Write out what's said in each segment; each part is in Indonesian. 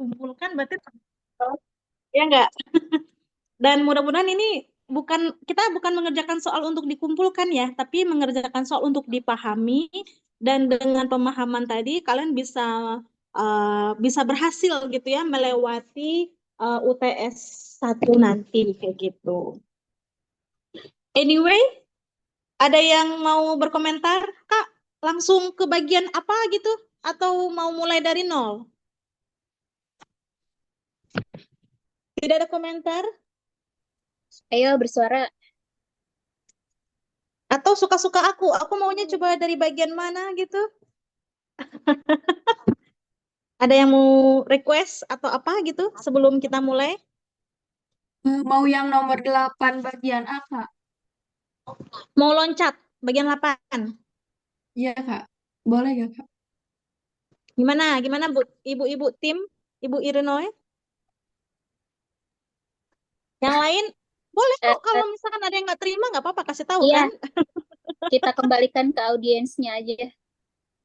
dikumpulkan berarti ya enggak? Dan mudah-mudahan ini kita bukan mengerjakan soal untuk dikumpulkan ya, tapi mengerjakan soal untuk dipahami dan dengan pemahaman tadi kalian bisa berhasil gitu ya melewati UTS 1 nanti kayak gitu. Anyway, ada yang mau berkomentar? Kak, langsung ke bagian apa gitu? Atau mau mulai dari nol? Tidak ada komentar? Ayo bersuara. Atau suka-suka aku maunya coba dari bagian mana gitu? Ada yang mau request atau apa gitu sebelum kita mulai? Mau yang nomor 8 bagian A, Kak? Mau loncat bagian 8. Iya, Kak. Boleh ya, Kak? Gimana? Gimana Bu? Ibu-ibu tim, Ibu Irinoy? Yang lain boleh Eh, kok kalau eh, misalkan ada yang nggak terima nggak apa-apa kasih tahu iya, kan? kita kembalikan ke audiensnya aja.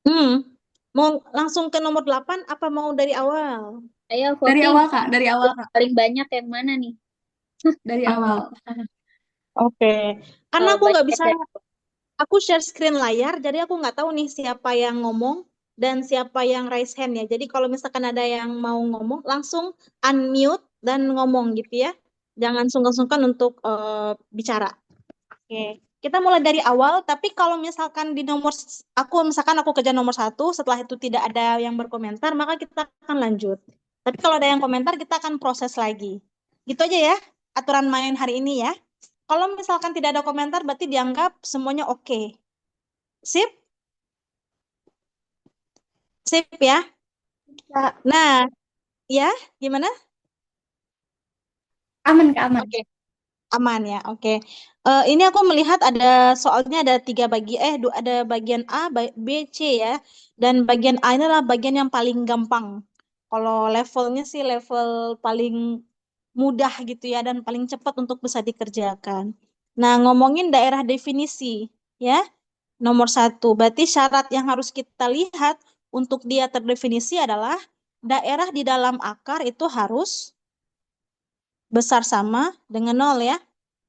Hmm. Mau langsung ke nomor 8 apa mau dari awal? Ayo Dari voting. awal, Kak. Dari awal, Yang Kak. paling banyak yang mana nih? Dari Ah, awal. oke. Karena aku nggak Baca bisa, dari aku share screen layar, jadi aku nggak tahu nih siapa yang ngomong dan siapa yang raise hand ya. Jadi kalau misalkan ada yang mau ngomong, langsung unmute dan ngomong gitu ya. Jangan sungkan-sungkan untuk bicara. Oke, kita mulai dari awal. Tapi kalau misalkan aku kerja nomor 1, setelah itu tidak ada yang berkomentar, maka kita akan lanjut. Tapi kalau ada yang komentar, kita akan proses lagi. Gitu aja ya, aturan main hari ini ya. Kalau misalkan tidak ada komentar, berarti dianggap semuanya oke. Sip? Sip ya. Nah, ya, gimana? Aman, Kak, aman. Oke, aman ya. Oke. Ini aku melihat ada soalnya ada ada bagian A, B, C ya. Dan bagian A ini adalah bagian yang paling gampang. Kalau levelnya sih level paling mudah gitu ya dan paling cepat untuk bisa dikerjakan. Nah, ngomongin daerah definisi ya. Nomor 1, berarti syarat yang harus kita lihat untuk dia terdefinisi adalah daerah di dalam akar itu harus besar sama dengan nol ya.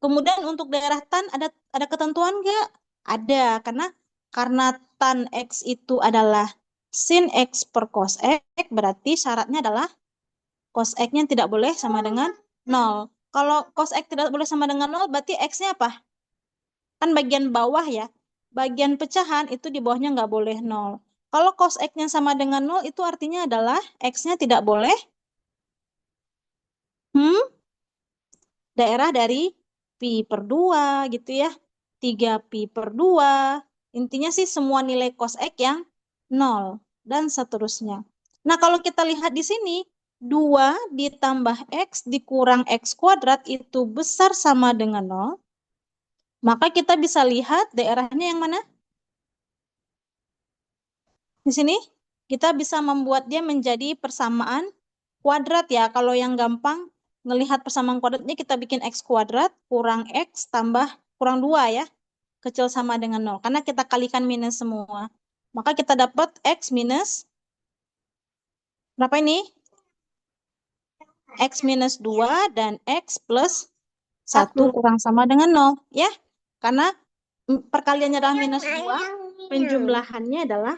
Kemudian untuk daerah tan ada ketentuan nggak? Ada, karena tan X itu adalah sin X per cos X, berarti syaratnya adalah cos X-nya tidak boleh sama dengan nol. Kalau cos X tidak boleh sama dengan nol, berarti X-nya apa? Kan bagian bawah ya. Bagian pecahan itu di bawahnya nggak boleh nol. Kalau cos X-nya sama dengan nol, itu artinya adalah X-nya tidak boleh hmm, daerah dari pi per 2 gitu ya. 3 pi per 2. Intinya sih semua nilai cos X yang nol dan seterusnya. Nah, kalau kita lihat di sini, 2 ditambah X dikurang X kuadrat itu besar sama dengan nol. Maka kita bisa lihat daerahnya yang mana? Di sini kita bisa membuat dia menjadi persamaan kuadrat ya. Kalau yang gampang ngelihat persamaan kuadratnya kita bikin X kuadrat kurang X tambah kurang 2 ya. Kecil sama dengan nol. Karena kita kalikan minus semua. Maka kita dapat X minus berapa ini? X minus 2 dan X plus 1 kurang sama dengan nol ya. Karena perkaliannya adalah minus 2, penjumlahannya adalah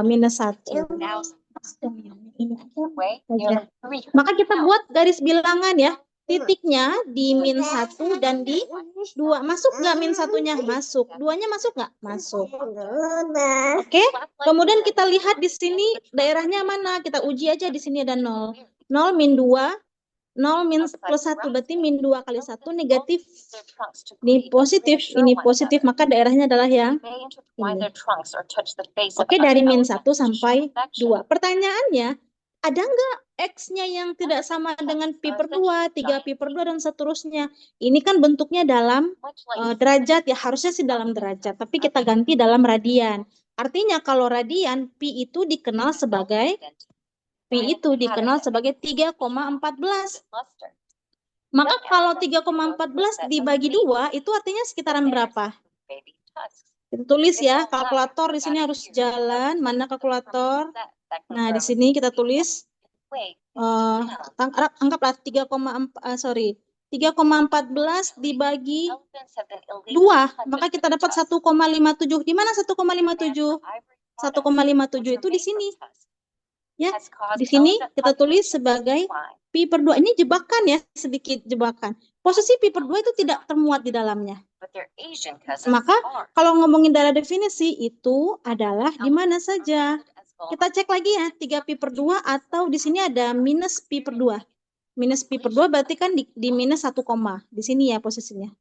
minus 1. Maka kita buat garis bilangan ya. Titiknya di min 1 dan di 2. Masuk nggak min satunya? Masuk. Duanya masuk nggak? Masuk. Oke. Kemudian kita lihat di sini daerahnya mana? Kita uji aja di sini ada 0. 0 min 2. 0 min plus 1. Berarti min 2 kali 1 negatif. Ini positif. Ini positif. Maka daerahnya adalah yang ini. Oke, dari min 1 sampai 2. Pertanyaannya, ada nggak X-nya yang tidak sama dengan pi per 2, 3 pi per 2, dan seterusnya? Ini kan bentuknya dalam derajat ya, harusnya sih dalam derajat, tapi kita ganti dalam radian. Artinya kalau radian, pi itu dikenal sebagai 3,14. Maka kalau 3,14 dibagi 2, itu artinya sekitaran berapa? Kita tulis ya, kalkulator di sini harus jalan. Mana kalkulator? Nah, di sini kita tulis anggaplah 3,14 dibagi 2, maka kita dapat 1,57. Di mana 1,57? 1,57 itu di sini. Ya, di sini kita tulis sebagai pi per 2. Ini jebakan ya, sedikit jebakan. Posisi pi per 2 itu tidak termuat di dalamnya. Maka kalau ngomongin dari definisi itu adalah di mana saja. Kita cek lagi ya, 3 pi per 2 atau di sini ada minus pi per 2. Minus pi per 2 berarti kan di minus 1, di sini ya posisinya.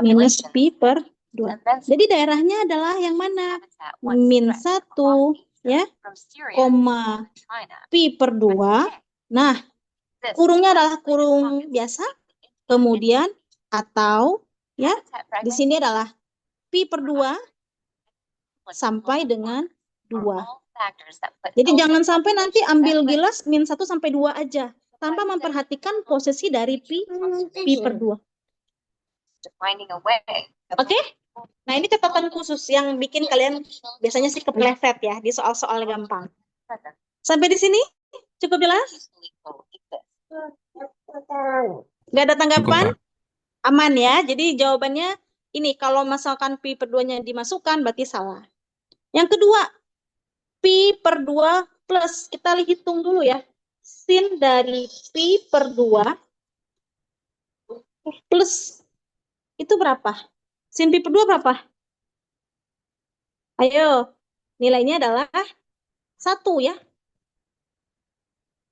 Minus pi per 2. Jadi daerahnya adalah yang mana? Min 1 ya, koma pi per 2. Nah, kurungnya adalah kurung biasa. Kemudian atau ya, di sini adalah pi per 2 sampai dengan 2. Jadi jangan sampai nanti ambil gelas min 1 sampai 2 aja, tanpa memperhatikan posisi dari pi per 2. Oke? Nah, ini catatan khusus yang bikin kalian biasanya sih kepleset ya di soal-soal gampang. Sampai di sini cukup jelas? Nggak ada tanggapan? Aman ya? Jadi jawabannya ini, kalau misalkan pi per 2-nya dimasukkan berarti salah. Yang kedua, pi per 2 plus, kita hitung dulu ya. Sin dari pi per 2 plus itu berapa? Sin pi per 2 berapa? Ayo, nilainya adalah 1 ya.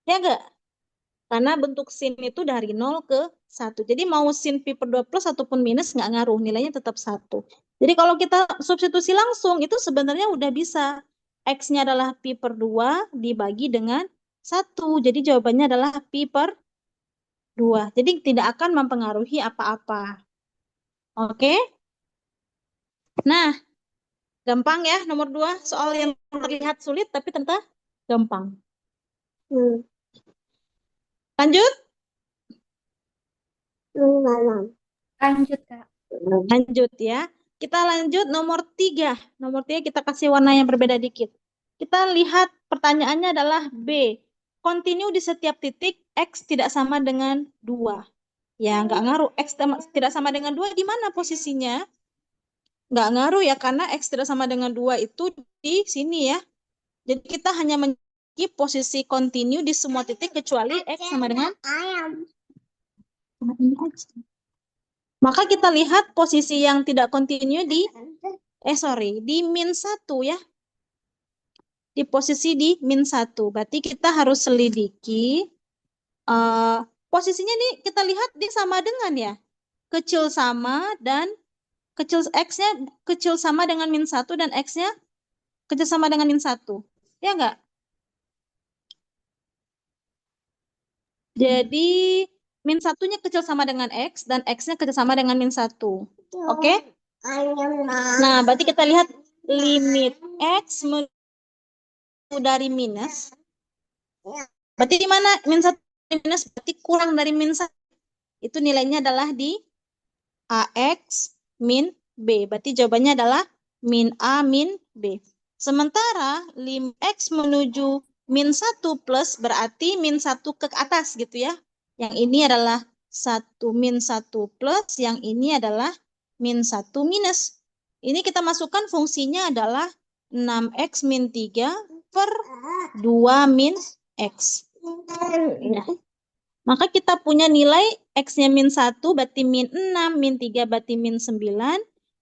Ya enggak? Karena bentuk sin itu dari 0 ke 1. Jadi mau sin pi per 2 plus ataupun minus nggak ngaruh, nilainya tetap 1. Jadi kalau kita substitusi langsung, itu sebenarnya udah bisa. X-nya adalah pi per 2 dibagi dengan 1. Jadi jawabannya adalah pi per 2. Jadi tidak akan mempengaruhi apa-apa. Oke? Nah, gampang ya nomor 2. Soal yang terlihat sulit tapi ternyata gampang. Lanjut? Lanjut, Kak. Lanjut ya. Kita lanjut nomor 3. Nomor 3 kita kasih warna yang berbeda dikit. Kita lihat pertanyaannya adalah B. Continue di setiap titik X tidak sama dengan 2. Ya, nggak ngaruh. X tidak sama dengan 2 di mana posisinya? Nggak ngaruh ya, karena X tidak sama dengan 2 itu di sini ya. Jadi kita hanya memiliki posisi continue di semua titik kecuali X sama dengan maka kita lihat posisi yang tidak continue di min 1 ya. Di posisi di min 1. Berarti kita harus selidiki posisinya nih, kita lihat dia sama dengan ya. Kecil sama dan X-nya kecil sama dengan min 1 dan X-nya kecil sama dengan min 1. Ya enggak? Jadi min 1-nya kecil sama dengan X dan X-nya kecil sama dengan min 1. Oke? Nah, berarti kita lihat limit X dari minus. Berarti di mana min 1 minus? Berarti kurang dari min 1. Itu nilainya adalah di AX min B. Berarti jawabannya adalah min A min B. Sementara lim X menuju min 1 plus berarti min 1 ke atas gitu ya. Yang ini adalah min 1 plus, yang ini adalah min 1 minus. Ini kita masukkan fungsinya adalah 6X min 3 per 2 min X. Nah, maka kita punya nilai X-nya min 1 berarti min 6, min 3 berarti min 9.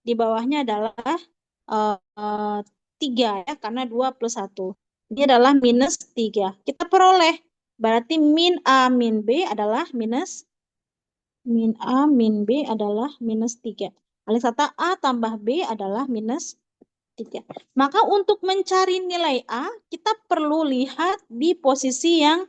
Di bawahnya adalah 3 ya, karena 2 plus 1. Ini adalah minus 3. Kita peroleh, berarti min A min B adalah minus min A min B adalah minus 3. Alias kata A tambah B adalah minus 3. Maka untuk mencari nilai A, kita perlu lihat di posisi yang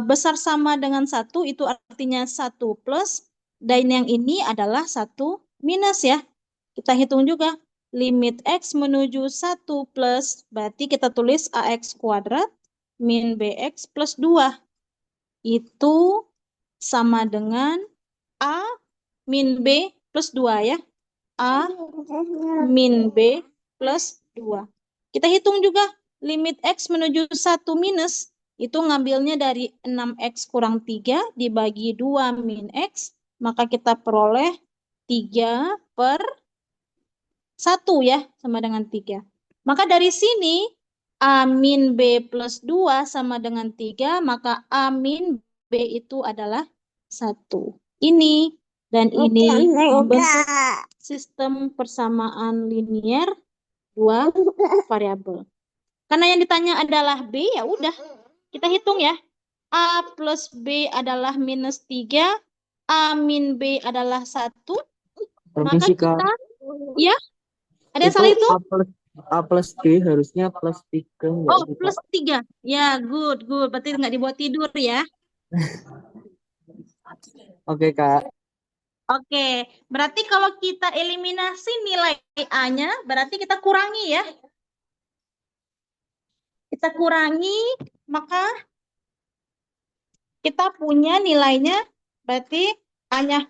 besar sama dengan 1, itu artinya 1 plus, dan yang ini adalah 1 minus ya. Kita hitung juga. Limit X menuju 1 plus, berarti kita tulis AX kuadrat min BX plus 2. Itu sama dengan A min B plus 2 ya. A min B plus 2. Kita hitung juga limit X menuju 1 minus. itu ngambilnya dari 6x kurang 3 dibagi 2 min x, maka kita peroleh 3 per 1 ya, sama dengan 3. Maka dari sini A min B plus 2 sama dengan 3, maka A min B itu adalah 1. Ini dan ini membentuk sistem persamaan linier dua variabel. Karena yang ditanya adalah B, ya udah kita hitung ya. A plus B adalah minus 3, A min B adalah 1, maka Permisi Kak, kita, ya, ada yang itu salah itu? A plus B harusnya plus 3 enggak Oh, sih plus Kak? 3. Ya, good. Berarti nggak dibuat tidur ya. Oke Kak, Oke, berarti kalau kita eliminasi nilai A-nya, berarti kita kurangi ya. Kita kurangi, maka kita punya nilainya, berarti A-nya,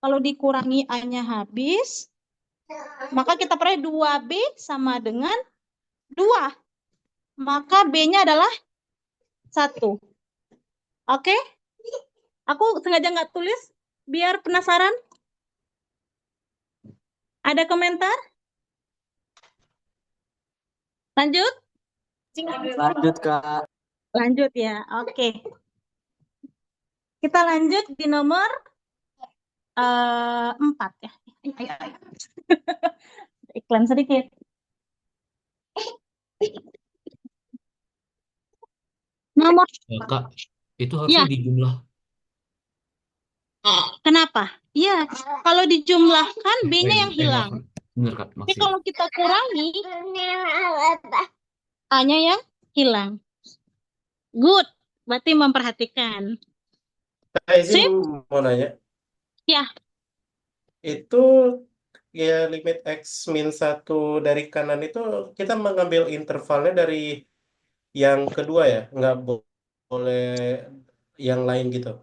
kalau dikurangi A-nya habis, maka kita peroleh 2B sama dengan 2. Maka B-nya adalah 1. Oke? Aku sengaja nggak tulis, biar penasaran. Ada komentar? Lanjut? lanjut Kak. Lanjut ya, oke. Kita lanjut di nomor 4 ya. Ayo, ayo. Iklan sedikit. Nomor, Kak, itu ya, harusnya dijumlah. kenapa? Iya, kalau dijumlahkan B-nya yang hilang. Bener Kak, Tapi maksudnya. kalau kita kurangi, A-nya yang hilang. Good, berarti memperhatikan. Saya Sip? izin mau nanya, Ya, itu ya limit X min 1 dari kanan itu kita mengambil intervalnya dari yang kedua ya, nggak boleh yang lain gitu.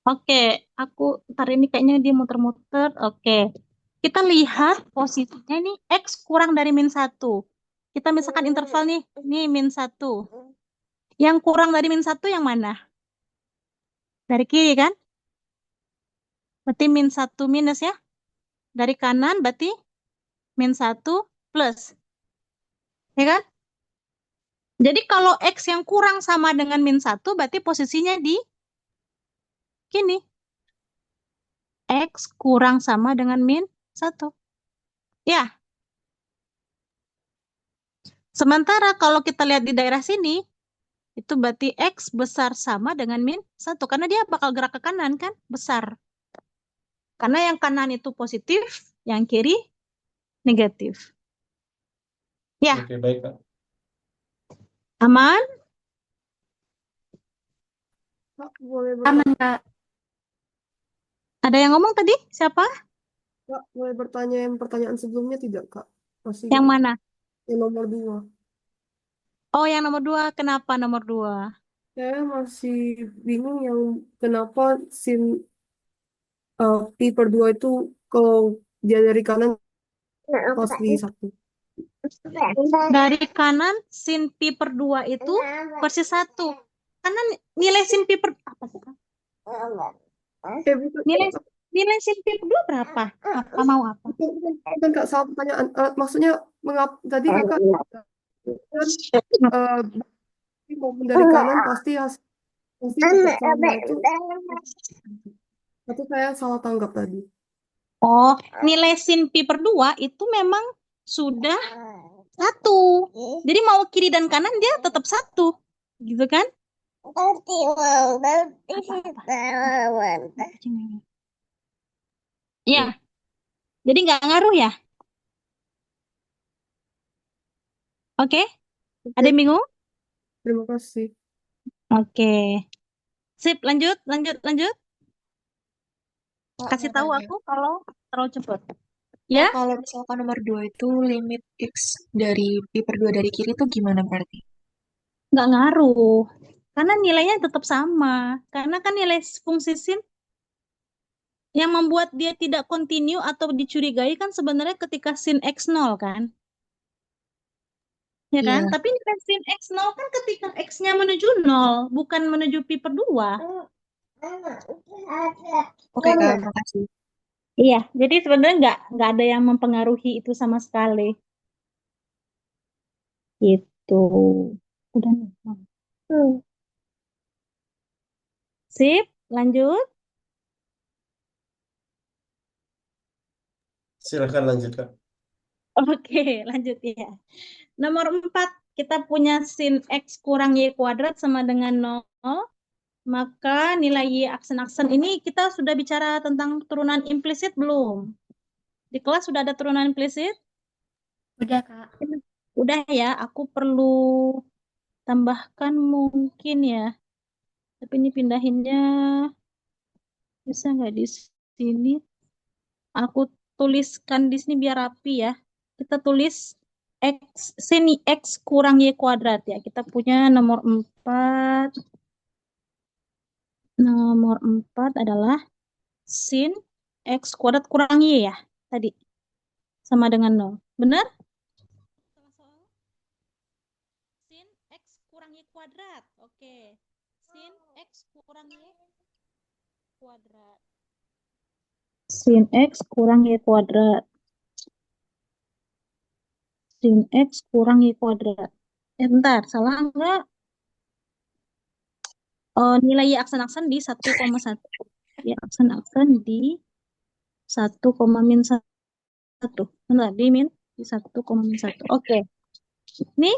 oke. Aku ntar ini kayaknya dia muter-muter. Oke. Kita lihat posisinya ini X kurang dari min 1. Kita misalkan interval nih, ini min 1. Yang kurang dari min 1 yang mana? Dari kiri kan? Berarti min 1 minus ya. Dari kanan berarti min 1 plus. Ya kan? Jadi kalau X yang kurang sama dengan min 1, berarti posisinya di kini. X kurang sama dengan min 1. Ya. Sementara kalau kita lihat di daerah sini, itu berarti X besar sama dengan min 1. Karena dia bakal gerak ke kanan kan? Besar. Karena yang kanan itu positif, yang kiri negatif. Ya, Oke, baik Kak. aman? Kak, boleh Aman, bertanya, Kak. Ada yang ngomong tadi? Siapa? Kak, boleh bertanya yang pertanyaan sebelumnya tidak, Kak? Masih Yang mana? yang nomor 2. Oh, yang nomor 2. Kenapa nomor 2? Saya masih bingung yang kenapa sin pi per 2 itu kalau dia dari kanan pas di 1. Dari kanan, sin pi per 2 itu persis 1. Karena nilai sin pi per... Apa sih? Nilai, nilai sin pi per 2 berapa? Apa mau apa? Bukan Kak, salah pertanyaan. Maksudnya tadi Kakak kan maupun dari kanan pasti tetap sama itu. Tapi saya salah tanggap tadi. Oh, nilai sin pi per 2 itu memang sudah 1. Jadi mau kiri dan kanan dia tetap 1. Gitu kan? Ya, jadi nggak ngaruh ya? Oke? Ada yang bingung? Terima kasih. Oke. Sip, lanjut. Kak, Kasih mau tahu tanya. aku kalau terlalu cepat. Kak, Ya? kalau misalkan nomor 2 itu limit X dari pi per 2 dari kiri itu gimana berarti? Nggak ngaruh. Karena nilainya tetap sama. Karena kan nilai fungsi sin yang membuat dia tidak kontinu atau dicurigai kan sebenarnya ketika sin X 0 kan. Ya kan? Iya. Tapi nilai sin X 0 kan ketika X-nya menuju 0, bukan menuju pi per 2. Oke, Kak, makasih. Iya, jadi sebenarnya nggak ada yang mempengaruhi itu sama sekali. Gitu. Udah nih. Sip, lanjut. Silahkan lanjut, Kak. Oke, lanjut ya. Nomor 4, kita punya sin X kurang Y kuadrat sama dengan 0. Maka nilai Y aksen-aksen ini kita sudah bicara tentang turunan implisit belum? Di kelas sudah ada turunan implisit? Udah, Kak. Udah ya, aku perlu tambahkan mungkin ya. Tapi ini pindahinnya bisa nggak di sini? Aku tuliskan di sini biar rapi ya. Kita tulis X, sini X kurang Y kuadrat ya. Kita punya nomor 4. Nomor 4 adalah sin X kuadrat kurang Y ya. Tadi. Sama dengan 0. Benar? Sin X kurang Y kuadrat. Oke. Sin X kurang Y kuadrat. Sin X kurang Y kuadrat. Sin X kurang Y kuadrat. Bentar, salah enggak? Nilai Y aksen-aksen di 1,1. Y aksen-aksen di 1,-1. Benar, di min di 1,-1. Oke. Nih,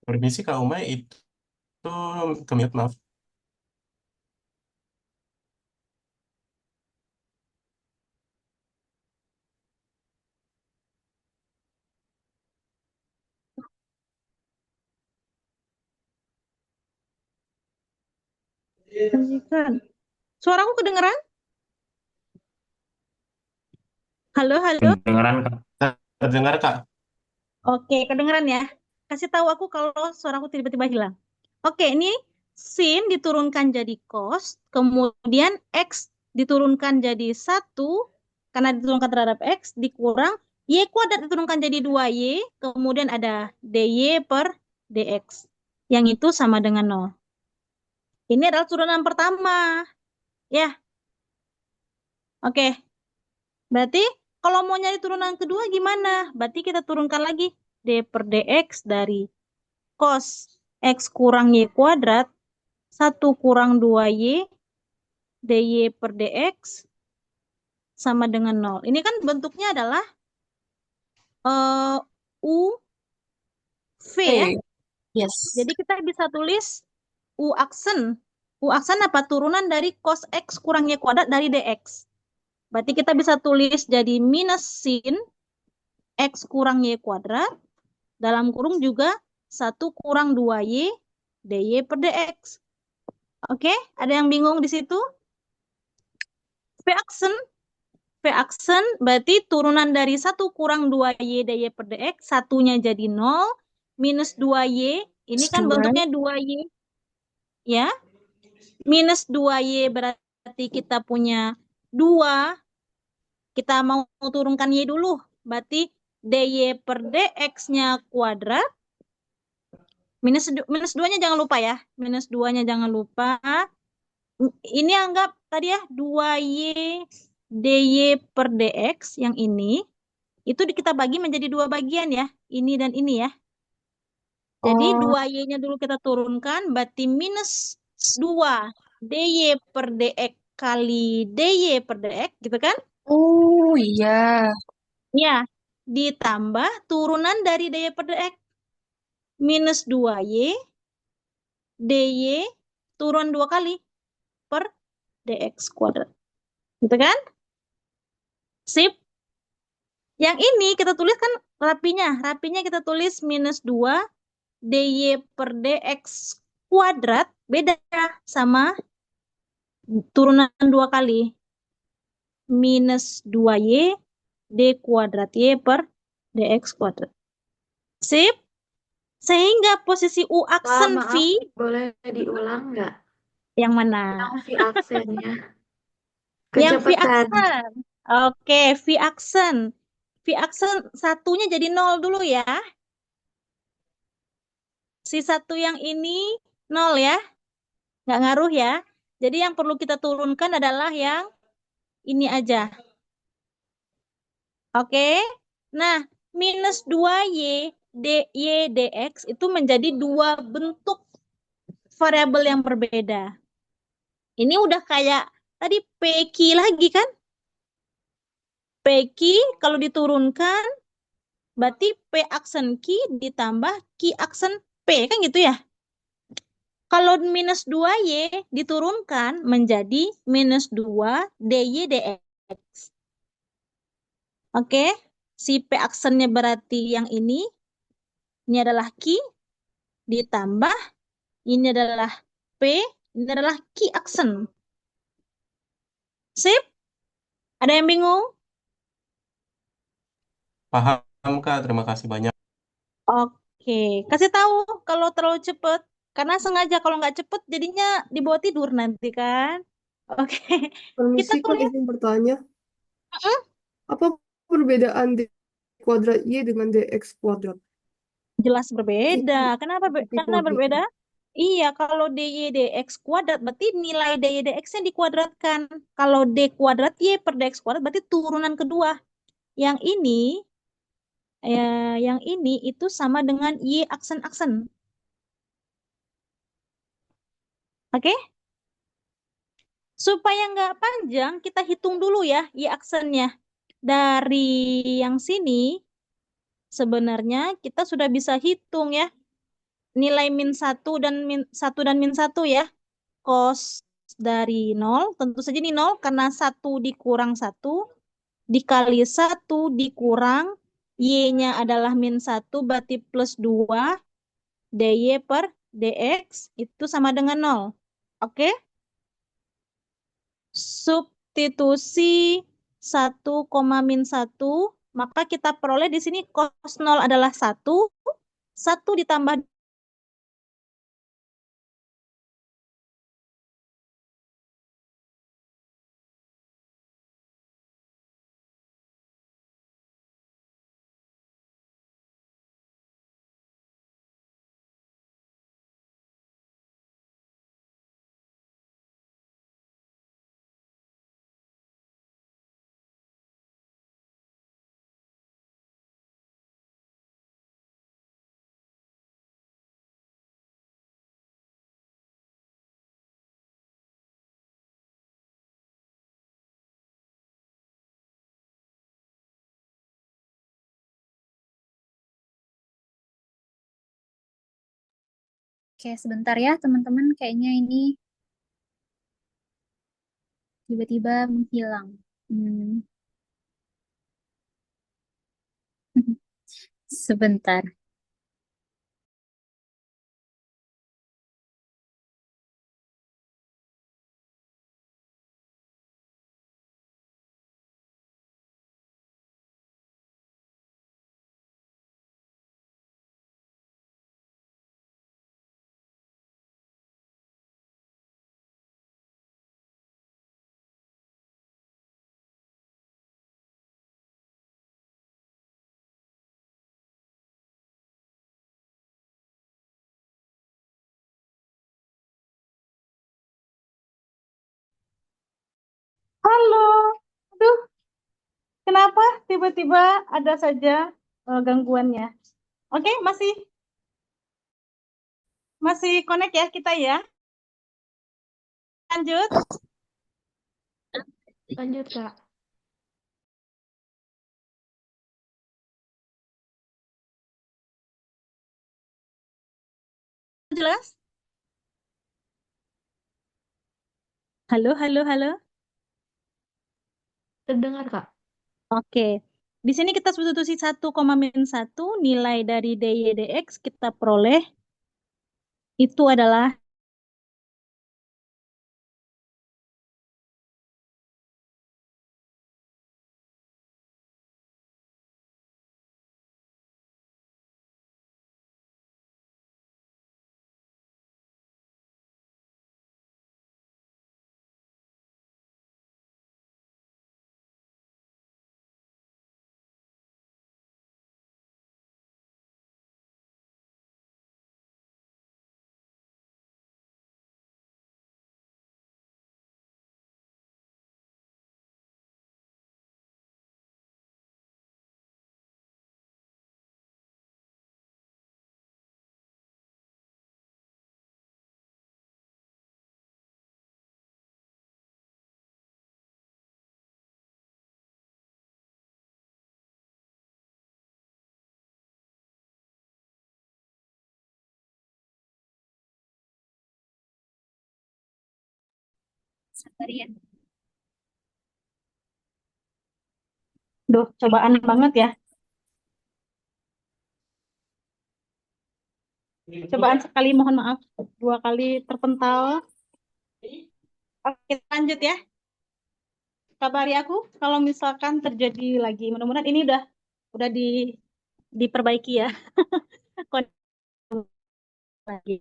Permisi, Kak Umay, itu ke-mute, maaf. lanjutkan. Suaraku kedengeran? Halo, halo. Kedengeran, Kak. Terdengar, Kak? Oke, kedengeran ya. Kasih tahu aku kalau suaraku tiba-tiba hilang. Oke, ini sin diturunkan jadi cos, kemudian X diturunkan jadi 1, karena diturunkan terhadap X, dikurang, Y kuadrat diturunkan jadi 2Y, kemudian ada DY per DX. Yang itu sama dengan 0. Ini adalah turunan pertama. Ya, oke. Berarti kalau mau nyari turunan kedua gimana? Berarti kita turunkan lagi D per DX dari cos X kurang Y kuadrat 1 kurang 2Y DY per DX sama dengan 0. Ini kan bentuknya adalah U V ya. Yes. Jadi kita bisa tulis U aksen. U aksen apa? Turunan dari cos X kurang Y kuadrat dari DX. Berarti kita bisa tulis jadi minus sin X kurang Y kuadrat dalam kurung juga 1 kurang 2Y DY per DX. Oke, ada yang bingung di situ? V aksen berarti turunan dari 1 kurang 2Y DY per DX, satunya jadi 0, minus 2Y, ini kan 2. bentuknya 2Y, ya. Minus 2Y berarti kita punya 2, kita mau turunkan Y dulu, berarti DY per DX-nya kuadrat, minus 2-nya jangan lupa ya, minus 2-nya jangan lupa. Ini anggap tadi ya 2Y DY per DX yang ini itu kita bagi menjadi 2 bagian ya, ini dan ini ya. Jadi Oh, 2Y-nya dulu kita turunkan, berarti minus 2 DY per DX kali DY per DX gitu kan? oh iya. Ya, ditambah turunan dari DY per DX minus 2Y DY turun 2 kali per DX kuadrat. Gitu kan? Sip. Yang ini kita tulis kan rapinya. Rapinya kita tulis minus 2 dy per dx kuadrat. Beda sama turunan 2 kali. Minus 2y d kuadrat y per dx kuadrat. Sip. Sehingga posisi u Kak, aksen V maaf, boleh diulang nggak? yang mana? Yang V aksennya. Yang V Kecepatan. aksen. Oke, V aksen. V aksen satunya jadi 0 dulu ya. Si satu yang ini 0 ya. Nggak ngaruh ya. Jadi yang perlu kita turunkan adalah yang ini aja. Oke. Nah, minus 2y dx itu menjadi dua bentuk variabel yang berbeda. Ini udah kayak tadi PQ lagi kan? PQ kalau diturunkan berarti P aksen Q ditambah Q aksen P kan gitu ya? Kalau minus 2y diturunkan menjadi minus 2 dy dx. Oke, si P aksennya berarti yang ini adalah Q, ditambah, ini adalah P, ini adalah Q aksen. Sip? Ada yang bingung? Paham, Kak. Terima kasih banyak. Oke, kasih tahu kalau terlalu cepet. Karena sengaja kalau nggak cepet jadinya dibawa tidur nanti kan. Oke, kita Permisi Kak, kuliah. izin bertanya. Mm-mm. Apa perbedaan d kuadrat Y dengan dx kuadrat? Jelas berbeda. Itu Kenapa tipe karena lagi. berbeda? Iya, kalau dy dx kuadrat berarti nilai dy dx-nya dikuadratkan. Kalau d kuadrat y per dx kuadrat berarti turunan kedua. Yang ini yang ini itu sama dengan y aksen-aksen. Oke? Supaya nggak panjang, kita hitung dulu ya y aksennya. Dari yang sini sebenarnya kita sudah bisa hitung ya. Nilai min 1 dan min 1 dan min 1 ya. Cos dari 0, tentu saja ini 0 karena 1 dikurang 1 dikali 1 dikurang y-nya adalah min 1 berarti plus 2 dy per dx itu sama dengan 0. Oke? Substitusi 1, min 1, maka kita peroleh di sini cos 0 adalah 1, 1 ditambah Oke, sebentar ya teman-teman. Kayaknya ini tiba-tiba menghilang. Hmm. Sebentar. halo. Aduh, kenapa tiba-tiba ada saja gangguannya? Oke, masih connect ya kita ya. Lanjut. Lanjut, Kak. Jelas? Halo, halo, halo. Terdengar, Kak. Oke. Di sini kita substitusi 1,-1, nilai dari dy dx kita peroleh itu adalah Sabar ya. cobaan banget ya. Cobaan sekali, mohon maaf. 2 kali terpental. Oke, lanjut ya. Kabari aku kalau misalkan terjadi lagi. Mudah-mudahan ini udah diperbaiki ya. Lagi.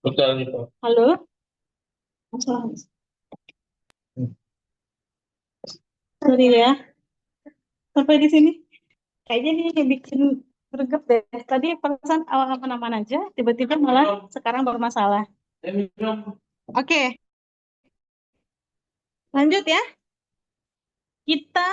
Betul gitu. Halo? Sorry ya. Sampai di sini. Kayaknya ini yang bikin greget deh. Tadi perasaan awal aman-aman aja, tiba-tiba malah sekarang bermasalah. Oke, lanjut ya. Kita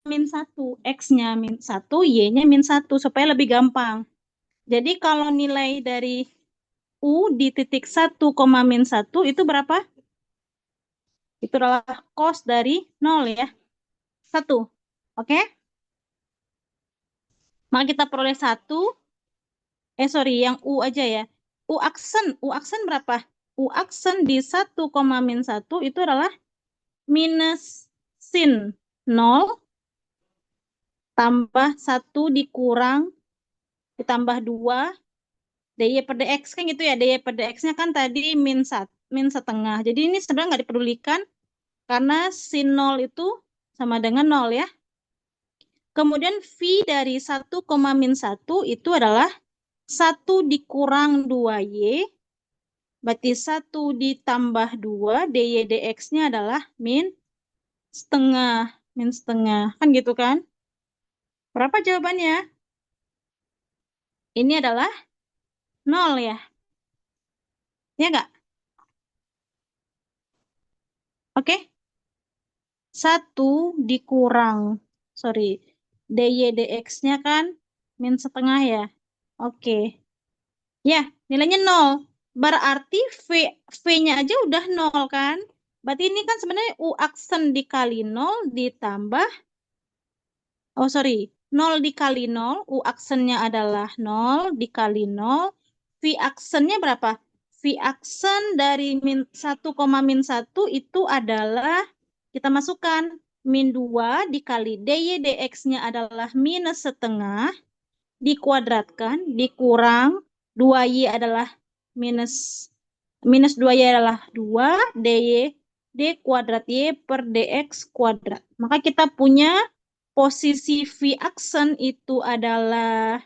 -1, X-nya -1, Y-nya -1, supaya lebih gampang. Jadi kalau nilai dari U di titik 1, -1 itu berapa? Itu adalah cos dari 0 ya. 1. Oke? Maka kita peroleh 1. Sorry, yang U aja ya. U aksen berapa? U aksen di 1, -1 itu adalah minus sin 0 tambah 1 dikurang ditambah 2 dy per dx kan gitu ya. Dy per dx-nya kan tadi min setengah. Jadi ini sebenarnya nggak dipedulikan karena sin 0 itu sama dengan 0 ya. Kemudian V dari 1, -1 itu adalah 1 dikurang 2y, berarti 1 ditambah 2, dy dx-nya adalah min setengah. Kan gitu kan? Berapa jawabannya? Ini adalah 0 ya. Ya nggak? Oke? 1 dikurang, sorry, dy dx-nya kan min setengah ya. Oke. Ya, nilainya 0. Berarti V-nya aja udah 0 kan? Berarti ini kan sebenarnya U aksen dikali 0 ditambah, oh sorry, 0 dikali 0, U aksennya adalah 0 dikali 0, V aksennya berapa? V aksen dari -1 itu adalah, kita masukkan, -2 dikali dy dx-nya adalah minus setengah, dikuadratkan, dikurang, 2y adalah minus 2y adalah 2, dy d kuadrat y per dx kuadrat. Maka kita punya posisi V aksen itu adalah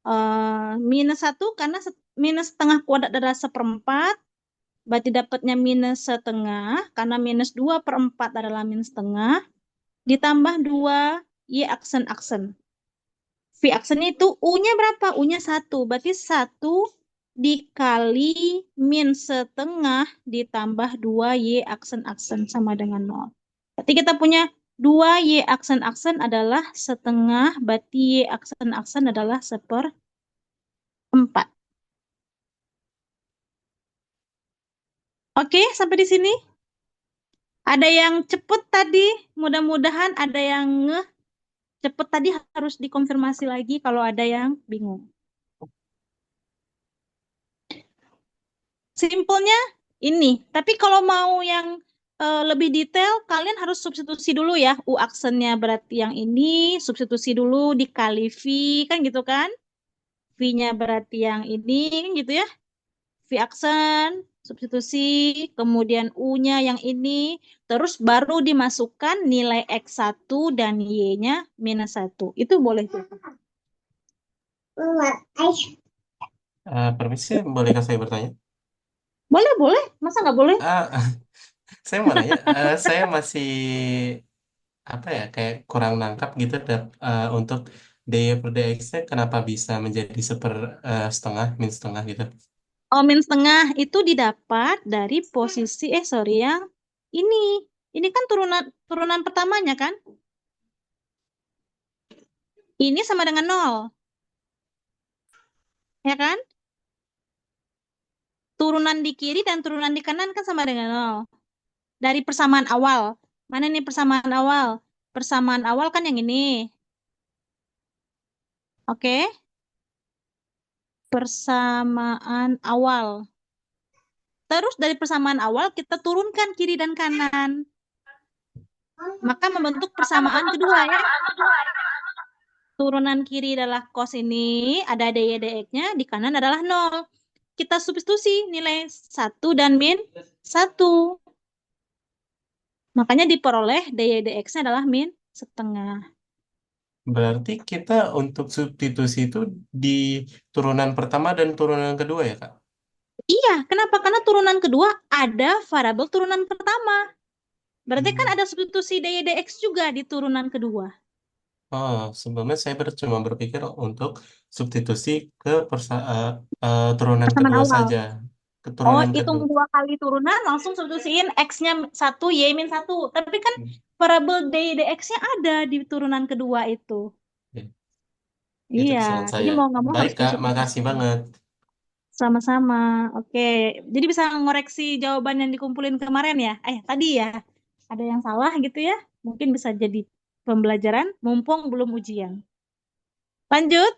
-1 karena minus setengah kuadrat adalah 1/4. berarti dapatnya minus setengah, karena minus 2/4 adalah minus setengah, ditambah 2 Y aksen-aksen. V aksennya itu U-nya berapa? U-nya 1, berarti 1 dikali min setengah ditambah 2 Y aksen-aksen sama dengan 0. Berarti kita punya 2 Y aksen-aksen adalah setengah, berarti Y aksen-aksen adalah 1/4. Oke, sampai di sini. Ada yang cepet tadi, mudah-mudahan ada yang ngeh. Cepet tadi harus dikonfirmasi lagi kalau ada yang bingung. Simpelnya ini, tapi kalau mau yang lebih detail, kalian harus substitusi dulu ya. U aksennya berarti yang ini, substitusi dulu dikali V, kan gitu kan? V-nya berarti yang ini, kan gitu ya. V aksen, substitusi, kemudian U-nya yang ini, terus baru dimasukkan nilai X1 dan Y-nya minus 1. Itu boleh tuh. Permisi, bolehkah saya bertanya? Boleh, boleh. Masa nggak boleh? Saya mau nanya, saya masih apa ya, kayak kurang nangkap gitu untuk daya per dx-nya kenapa bisa menjadi setengah, min setengah gitu. Oh, min setengah itu didapat dari posisi, sorry, yang ini. Ini kan turunan pertamanya kan? Ini sama dengan 0. Ya kan? Turunan di kiri dan turunan di kanan kan sama dengan 0. Dari persamaan awal. Mana nih persamaan awal? Persamaan awal kan yang ini. Oke? Persamaan awal. Terus dari persamaan awal kita turunkan kiri dan kanan. Maka membentuk persamaan kedua ya. Turunan kiri adalah cos ini, ada dy dx-nya, di kanan adalah 0. Kita substitusi nilai 1 dan min 1. Makanya diperoleh dy dx-nya adalah min setengah. Berarti kita untuk substitusi itu di turunan pertama dan turunan kedua ya, Kak? Iya, kenapa? Karena turunan kedua ada variabel turunan pertama. Berarti kan ada substitusi dy dx juga di turunan kedua. Oh, sebelumnya saya cuma berpikir untuk substitusi ke turunan Persamaan kedua awal. saja. Ke Oh, turunan hitung kedua. 2 kali turunan, langsung substitusiin X-nya 1, Y min 1. Tapi kan variabel dy dx-nya ada di turunan kedua itu. Ya, itu Iya, kesalahan jadi saya. mau nggak mau Baik, harus Kak. masuk. Makasih banget. Sama-sama. Oke, jadi bisa ngoreksi jawaban yang dikumpulin kemarin ya? Tadi ya. Ada yang salah gitu ya? Mungkin bisa jadi pembelajaran, mumpung belum ujian. Lanjut?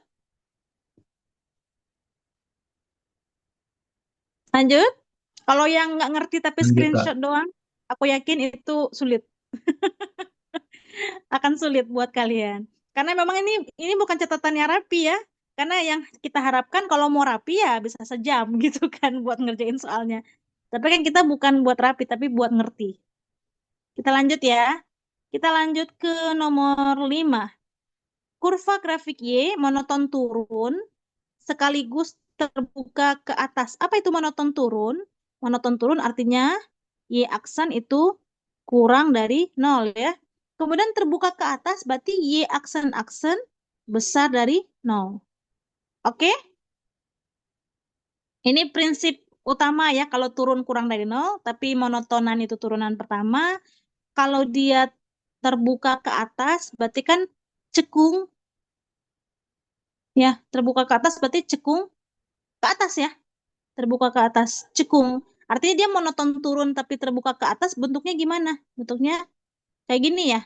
Lanjut? Kalau yang nggak ngerti tapi Lanjut, Kak. screenshot doang, aku yakin itu sulit. Akan sulit buat kalian. Karena memang ini bukan catatannya rapi ya. Karena yang kita harapkan kalau mau rapi ya bisa sejam gitu kan buat ngerjain soalnya. Tapi kan kita bukan buat rapi, tapi buat ngerti. Kita lanjut ya. Kita lanjut ke nomor 5. Kurva grafik Y monoton turun sekaligus terbuka ke atas. Apa itu monoton turun? Monoton turun artinya Y aksen itu kurang dari 0 ya. Kemudian terbuka ke atas berarti Y aksen-aksen besar dari 0. Oke? Ini prinsip utama ya kalau turun kurang dari 0, tapi monotonan itu turunan pertama. Kalau dia terbuka ke atas berarti kan cekung. Ya, terbuka ke atas berarti cekung ke atas ya. Terbuka ke atas, cekung. Artinya dia monoton turun tapi terbuka ke atas bentuknya gimana? Bentuknya kayak gini ya.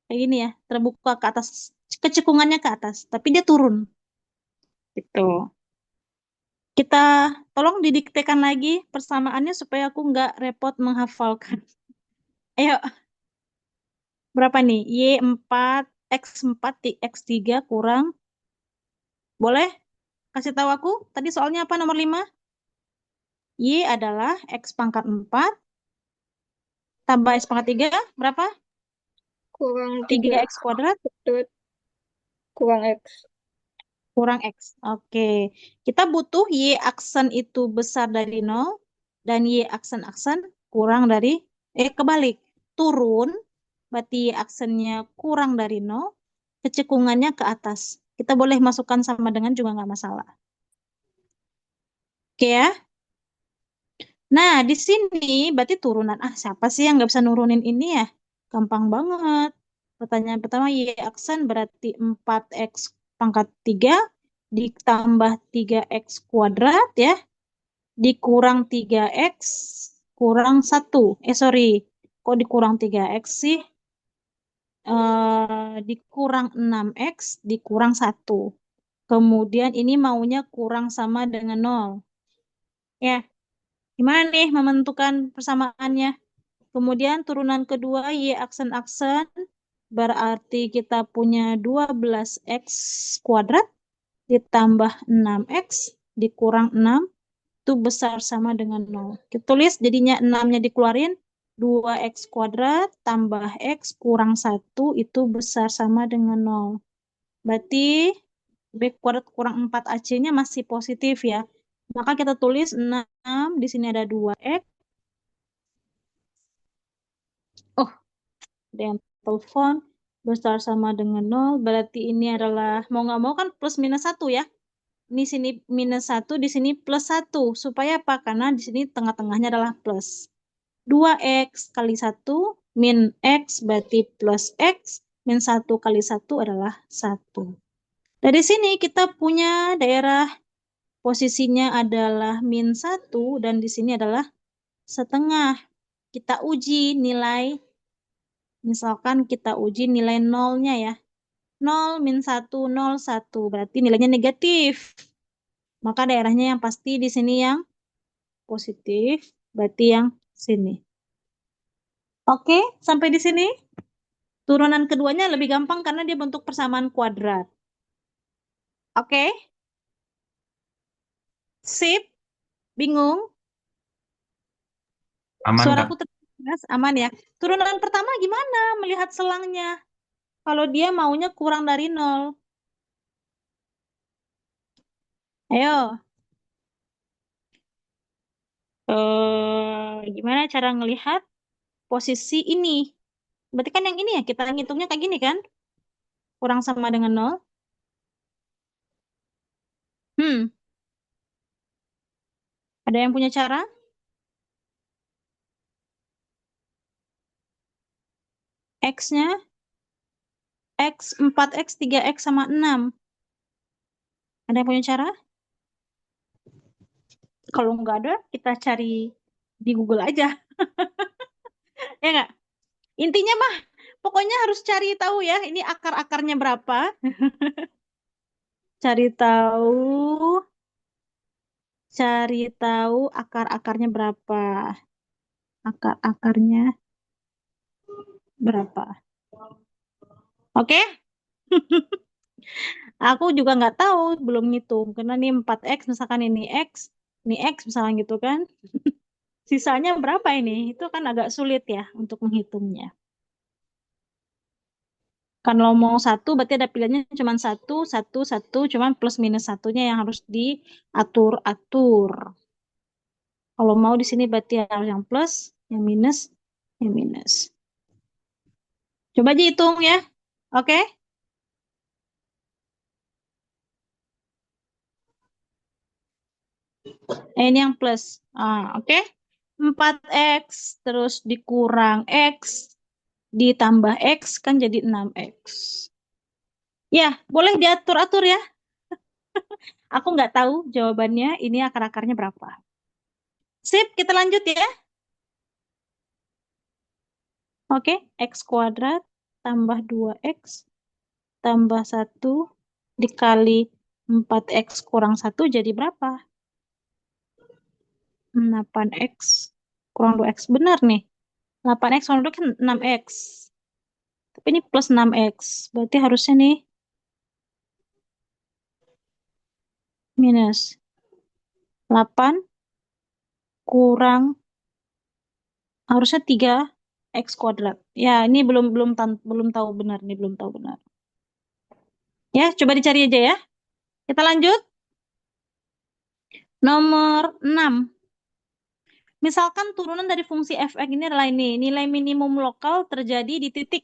Kayak gini ya, terbuka ke atas, kecekungannya ke atas, tapi dia turun. Gitu. Kita tolong didiktekan lagi persamaannya supaya aku nggak repot menghafalkan. Ayo, berapa nih? Y4, X4, X3 kurang. Boleh? Kasih tahu aku, tadi soalnya apa nomor 5? Y adalah X pangkat 4 tambah X pangkat 3, berapa? Kurang 3X kuadrat kurang X. kurang X. Oke. Kita butuh Y aksen itu besar dari 0 dan Y aksen-aksen kurang dari, kebalik. Turun, berarti Y aksennya kurang dari 0, kecekungannya ke atas. Kita boleh masukkan sama dengan juga nggak masalah. Oke ya. Nah, di sini berarti turunan. Siapa sih yang nggak bisa nurunin ini ya? Gampang banget. Pertanyaan pertama, Y aksen berarti 4X pangkat 3 ditambah 3X kuadrat ya. Dikurang 3X kurang 1. Sorry. Kok dikurang 3X sih? Dikurang 6X dikurang 1. Kemudian ini maunya kurang sama dengan 0. Ya, gimana nih menentukan persamaannya? Kemudian turunan kedua Y aksen-aksen berarti kita punya 12X kuadrat ditambah 6X dikurang 6 itu besar sama dengan 0. Kita tulis jadinya 6-nya dikeluarin, 2X kuadrat tambah X kurang 1 itu besar sama dengan 0. Berarti B kuadrat kurang 4AC-nya masih positif ya. Maka kita tulis 6, di sini ada 2X. Oh, ada yang telepon, besar sama dengan 0. Berarti ini adalah, mau nggak mau kan plus minus 1 ya. Ini sini minus 1, di sini plus 1. Supaya apa? Karena di sini tengah-tengahnya adalah plus. 2X kali 1 min X berarti plus X. Min 1 kali 1 adalah 1. Dari sini kita punya daerah posisinya adalah min 1 dan di sini adalah setengah. Kita uji nilai, misalkan kita uji nilai nolnya ya. 0 min 1, 0, 1. Berarti nilainya negatif. Maka daerahnya yang pasti di sini yang positif, berarti yang sini. Oke, sampai di sini. Turunan keduanya lebih gampang karena dia bentuk persamaan kuadrat. Oke? Sip? Bingung? Aman, Kak. Suaraku terdengar aman ya. Turunan pertama gimana melihat selangnya? Kalau dia maunya kurang dari 0. Ayo. Gimana cara ngelihat posisi ini? Berarti kan yang ini ya, kita ngitungnya kayak gini kan? Kurang sama dengan 0. Ada yang punya cara? X-nya? X, 4X, 3X, sama 6. Ada yang punya cara? Kalau nggak ada, kita cari di Google aja. Ya nggak? Intinya mah, pokoknya harus cari tahu ya, ini akar-akarnya berapa. Cari tahu akar-akarnya berapa. Akar-akarnya berapa. Oke? Aku juga nggak tahu, belum ngitung. Karena ini 4X, misalkan ini X misalkan gitu kan. Sisanya berapa ini? Itu kan agak sulit ya untuk menghitungnya. Kalau mau 1, berarti ada pilihannya cuma 1, 1, 1, cuman plus minus 1-nya yang harus diatur-atur. Kalau mau di sini berarti harus yang plus, yang minus, yang minus. Coba aja hitung ya. Oke? Ini yang plus. Oke? 4X terus dikurang X ditambah X kan jadi 6X. Ya, boleh diatur-atur ya. Aku nggak tahu jawabannya ini akar-akarnya berapa. Sip, kita lanjut ya. Oke, X kuadrat tambah 2X tambah 1 dikali 4X kurang 1 jadi berapa? 8X kurang 2X. Benar nih. 8X kurang 2 kan 6X. Tapi ini plus 6X. Berarti harusnya nih minus 8 kurang harusnya 3X kuadrat. Ya, ini belum tahu benar nih, belum tahu benar. Ya, coba dicari aja ya. Kita lanjut. Nomor 6. Misalkan turunan dari fungsi fx ini adalah ini. Nilai minimum lokal terjadi di titik.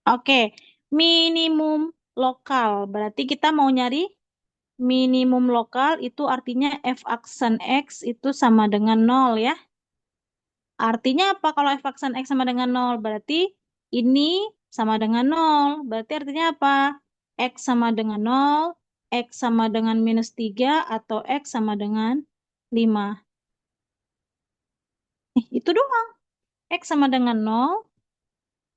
Oke, minimum lokal. Berarti kita mau nyari minimum lokal itu artinya f aksen x itu sama dengan 0 ya. Artinya apa kalau f aksen x sama dengan 0? Berarti ini sama dengan 0. Berarti artinya apa? X sama dengan 0, X sama dengan minus 3, atau X sama dengan 5. Itu doang. X sama dengan 0.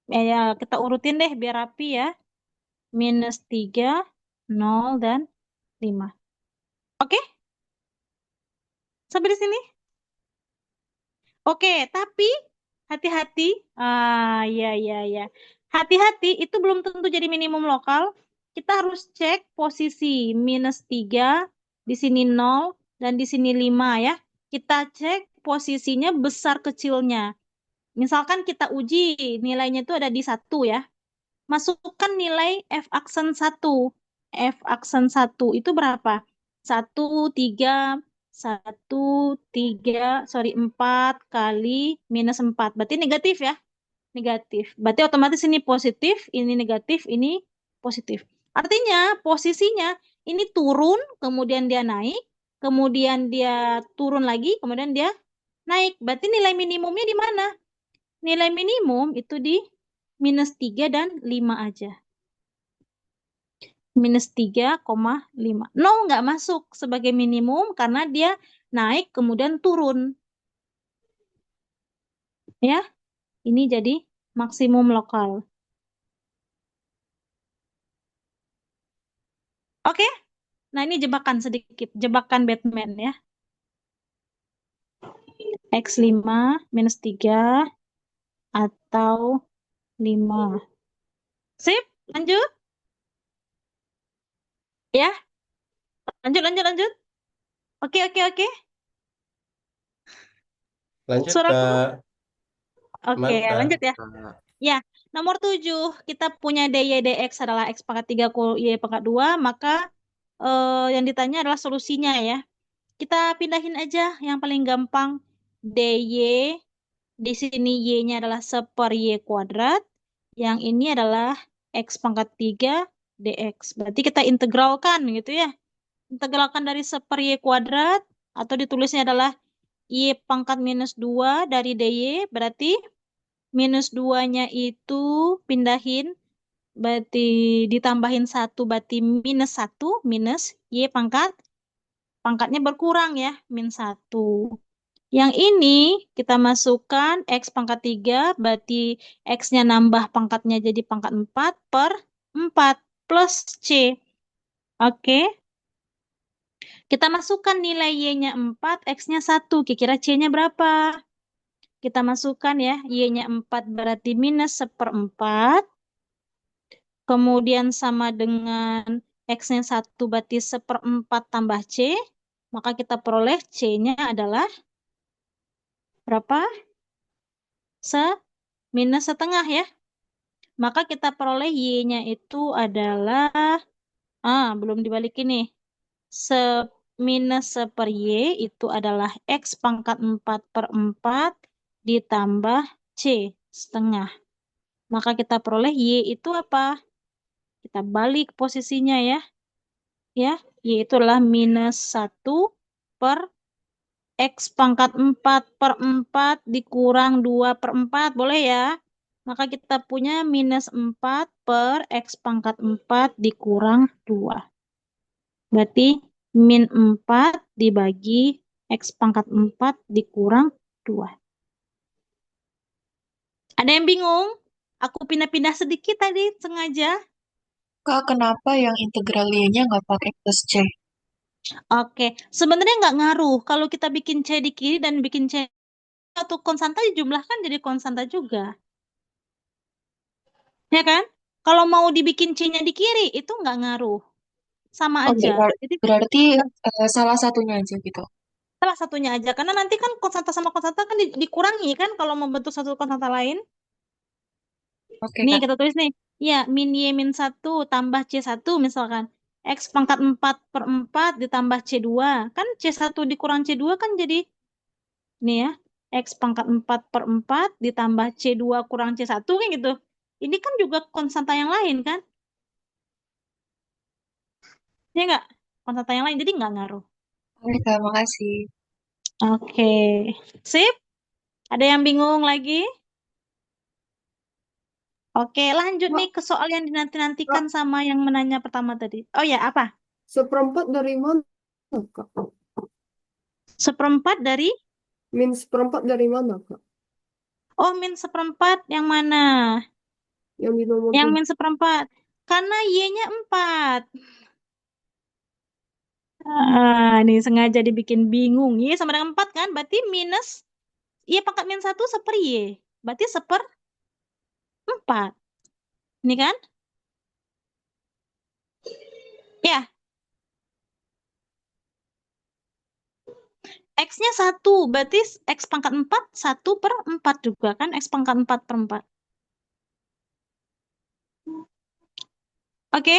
Ya, kita urutin deh biar rapi ya. Minus 3, 0, dan 5. Oke? Sampai di sini? Oke, tapi hati-hati. Ya. Hati-hati, itu belum tentu jadi minimum lokal. Kita harus cek posisi minus 3, di sini 0, dan di sini 5 ya. Kita cek posisinya besar kecilnya. Misalkan kita uji nilainya itu ada di 1 ya. Masukkan nilai F aksen 1. F aksen 1 itu berapa? 1, 3, 1, 3, 4 kali minus 4. Berarti negatif ya? Negatif. Berarti otomatis ini positif, ini negatif, ini positif. Artinya posisinya ini turun, kemudian dia naik, kemudian dia turun lagi, kemudian dia naik. Berarti nilai minimumnya di mana? Nilai minimum itu di minus 3 dan 5 aja. Minus 3,5. No, nggak masuk sebagai minimum karena dia naik kemudian turun. Ya, ini jadi maksimum lokal. Oke, nah ini jebakan sedikit. Jebakan Batman ya. X5 minus 3 atau 5. Sip, lanjut. Ya, lanjut. Oke. Lanjut, Suaraku? Kak. Oke, Mantap. lanjut ya. Ya, nomor 7, kita punya dy dx adalah x pangkat 3 y pangkat 2, maka yang ditanya adalah solusinya ya. Kita pindahin aja yang paling gampang. dy, di sini y-nya adalah 1/y², yang ini adalah x pangkat 3 dx. Berarti kita integralkan gitu ya. Integralkan dari 1/y², atau ditulisnya adalah y pangkat minus 2 dari dy, berarti minus 2-nya itu pindahin, berarti ditambahin 1, berarti minus 1, minus y pangkatnya berkurang ya, min 1. Yang ini kita masukkan x pangkat 3, berarti x-nya nambah pangkatnya jadi pangkat 4/4 plus c. Oke. Kita masukkan nilai y-nya 4, x-nya 1. Kira-kira c-nya berapa? Kita masukkan ya, y-nya 4 berarti minus 1/4. Kemudian sama dengan x-nya 1 berarti 1/4 tambah c. Maka kita peroleh c-nya adalah berapa? Minus setengah ya. Maka kita peroleh y-nya itu adalah, belum dibalikin nih. Minus 1/y itu adalah x pangkat 4/4 ditambah c setengah. Maka kita peroleh y itu apa? Kita balik posisinya ya. Ya, y itu adalah minus 1 per x pangkat 4/4 dikurang 2/4. Boleh ya? Maka kita punya minus 4 per x pangkat 4 dikurang 2. Berarti min 4 dibagi x pangkat 4 dikurang 2. Ada yang bingung? Aku pindah-pindah sedikit tadi, sengaja. Kak, kenapa yang integral y-nya nggak pakai plus C? Oke, sebenarnya nggak ngaruh. Kalau kita bikin C di kiri dan bikin C atau konstanta dijumlahkan jadi konstanta juga. Ya kan? Kalau mau dibikin C-nya di kiri, itu nggak ngaruh. Sama Oh, aja. Jadi berarti salah satunya aja gitu. salah satunya aja. Karena nanti kan konstanta sama konstanta kan dikurangi kan kalau membentuk satu konstanta lain. Oke, Nih, Kak. kita tulis nih. Ya, min Y min 1 tambah C1 misalkan. X pangkat 4/4 ditambah C2. Kan C1 dikurang C2 kan jadi Ini ya. X pangkat 4 per 4 ditambah C2 kurang C1 kan gitu. Ini kan juga konstanta yang lain kan? Ya nggak? Konstanta yang lain, jadi nggak ngaruh. Oke, Kak, makasih. Oke. Sip? Ada yang bingung lagi? Oke, lanjut Kak, nih ke soal yang Kak, dinanti-nantikan sama yang menanya pertama tadi. Oh ya, apa? seperempat dari mana, Kak? Seperempat dari? Min seperempat dari mana, Kak? Oh, min seperempat yang mana? Yang di nomor Yang 7. min seperempat. Karena Y-nya 4. Ini sengaja dibikin bingung. Y sama dengan 4 kan? Berarti minus Y pangkat min 1 seper Y. Berarti seper 4. Ini kan? Ya, X-nya 1. Berarti X pangkat 4, 1 per 4 juga kan? X pangkat 4 per 4. Oke?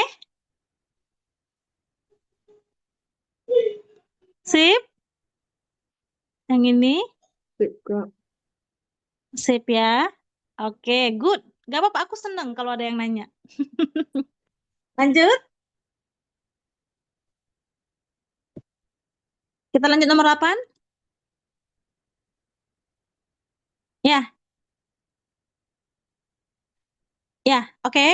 Sip? Yang ini? Sip, Kak. Sip ya? Oke, good. Gak apa-apa, aku seneng kalau ada yang nanya. Lanjut? Kita lanjut nomor 8? Ya, ya, oke.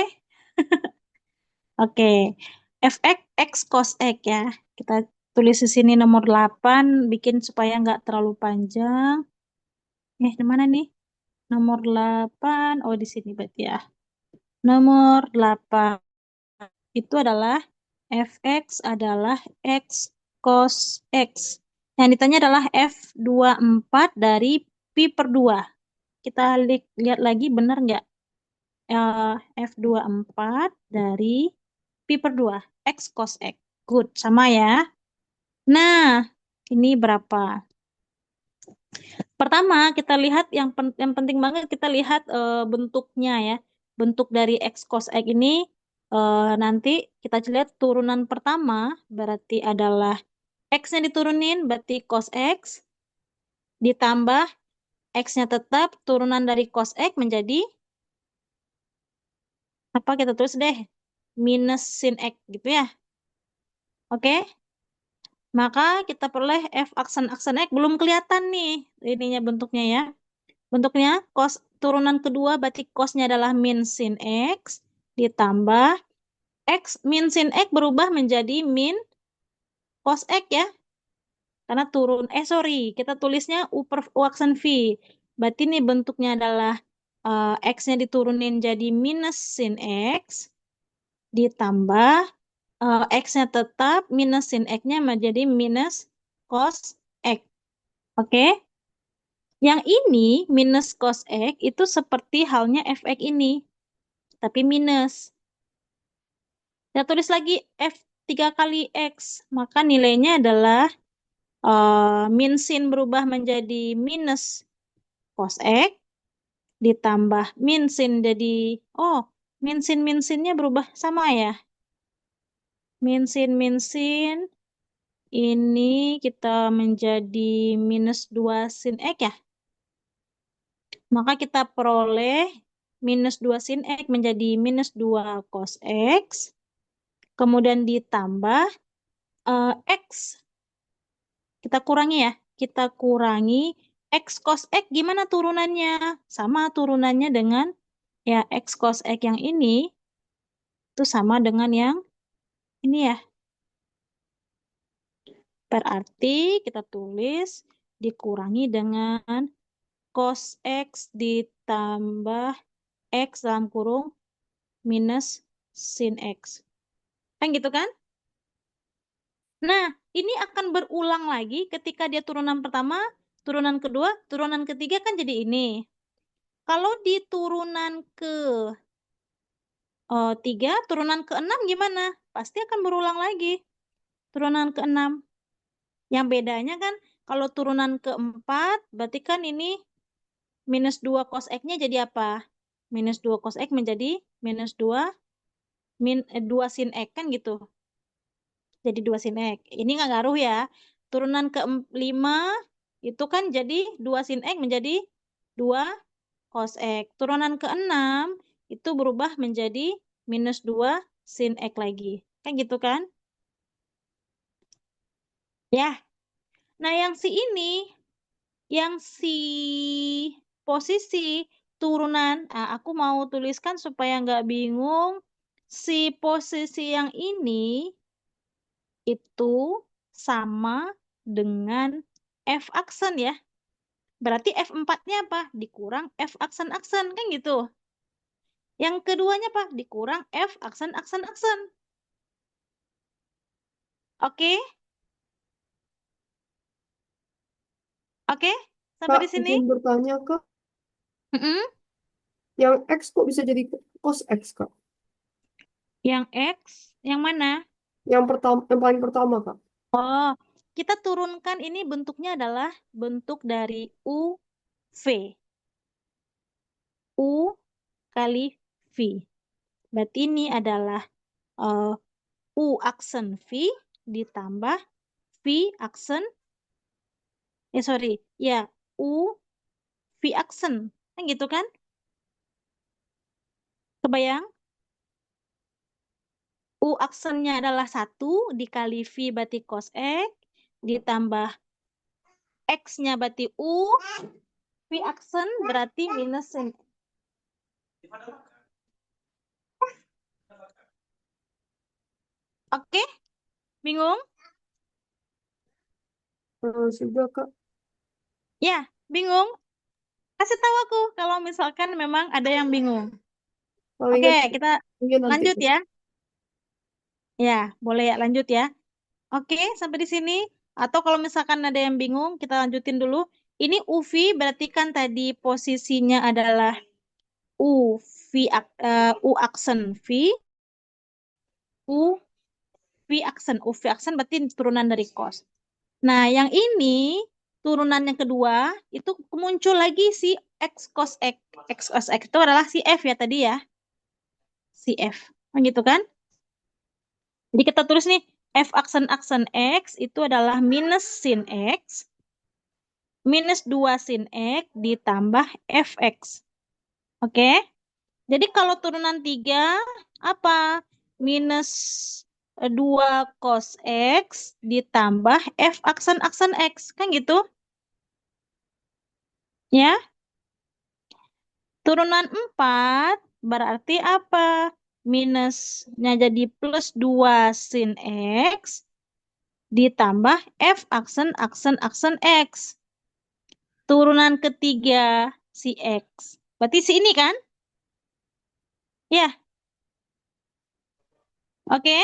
Oke. Fx X cos X ya. Kita tulis di sini nomor 8, bikin supaya nggak terlalu panjang. Di mana nih? Nomor 8, oh di sini berarti ya. Nomor 8 itu adalah Fx adalah X cos X. Yang ditanya adalah F24 dari Pi per 2. Kita lihat lagi benar nggak? F24 dari Pi per 2. X cos X. Good, sama ya. Nah, ini berapa? Pertama, kita lihat yang penting banget kita lihat bentuknya ya. Bentuk dari X cos X ini nanti kita lihat turunan pertama berarti adalah X-nya diturunin berarti cos X ditambah X-nya tetap turunan dari cos X menjadi apa kita tulis deh minus sin X gitu ya. Oke? Maka kita peroleh F aksen X belum kelihatan nih ininya bentuknya ya. Bentuknya cos turunan kedua berarti cosnya adalah min sin X ditambah X min sin X berubah menjadi min cos X ya. Karena turun, sorry, kita tulisnya U per U aksen V. Berarti ini bentuknya adalah X-nya diturunin jadi minus sin X ditambah X-nya tetap minus sin X-nya menjadi minus cos X. Oke? Yang ini minus cos X itu seperti halnya fx ini, tapi minus. Kita tulis lagi f 3 kali x, maka nilainya adalah min sin berubah menjadi minus cos X, ditambah min sin jadi, min sinnya berubah sama ya. Min sin, ini kita menjadi minus 2 sin X ya. Maka kita peroleh minus 2 sin X menjadi minus 2 cos X. Kemudian ditambah X. Kita kurangi ya. Kita kurangi X cos X gimana turunannya? Sama turunannya dengan ya X cos X yang ini. Itu sama dengan yang ini ya. Berarti kita tulis dikurangi dengan cos X ditambah X dalam kurung minus sin X. Kan gitu kan? Nah, ini akan berulang lagi ketika dia turunan pertama, turunan kedua, turunan ketiga kan jadi ini. Kalau di turunan ke 3, turunan ke 6 gimana? Pasti akan berulang lagi. Turunan ke 6. Yang bedanya kan kalau turunan ke 4, berarti kan ini minus 2 cos X-nya jadi apa? Minus 2 cos X menjadi minus 2 2 sin X kan gitu. Jadi 2 sin X. Ini nggak ngaruh ya. Turunan ke 5 Itu kan jadi 2 sin X menjadi 2 cos X. Turunan ke-6 itu berubah menjadi minus 2 sin X lagi. Kan gitu kan? Ya. Nah, yang si posisi turunan, aku mau tuliskan supaya nggak bingung. Si posisi yang ini itu sama dengan F aksen ya. Berarti F4-nya apa? Dikurang F aksen-aksen, kan gitu. Yang keduanya apa? Dikurang F aksen-aksen-aksen. Oke? Oke? Sampai Kak, di sini? izin bertanya, Kak. Mm-mm. Yang X kok bisa jadi cos X, Kak? Yang X, yang mana? Yang paling pertama, Kak. Oh, kita turunkan ini bentuknya adalah bentuk dari UV. U kali V. Berarti ini adalah U aksen V ditambah V aksen, U V aksen. Kan gitu kan? Kebayang? U aksennya adalah 1 dikali V berarti cos X, ditambah X-nya berarti U, V aksen berarti minus sin. Oke? Bingung? Sudah, Kak. Ya, bingung? Kasih tahu aku kalau misalkan memang ada yang bingung. Kalau Oke, ingat, kita nanti. lanjut ya. Ya, boleh ya lanjut ya. Oke, sampai di sini. Atau kalau misalkan ada yang bingung, kita lanjutin dulu. Ini UV berarti kan tadi posisinya adalah U aksen V, U V aksen berarti turunan dari cos. Nah, yang ini turunan yang kedua itu muncul lagi si X cos X. X cos X itu adalah si F ya tadi ya. Si F. Nah, gitu kan? Jadi kita tulis nih F aksen-aksen X itu adalah minus sin X minus 2 sin X ditambah Fx. Oke? Jadi kalau turunan 3 apa? Minus 2 cos X ditambah F aksen-aksen X. Kan gitu? Ya? Turunan 4 berarti apa? Minusnya jadi plus 2 sin X ditambah F aksen X. Turunan ketiga si X. Berarti si ini kan? Ya, oke.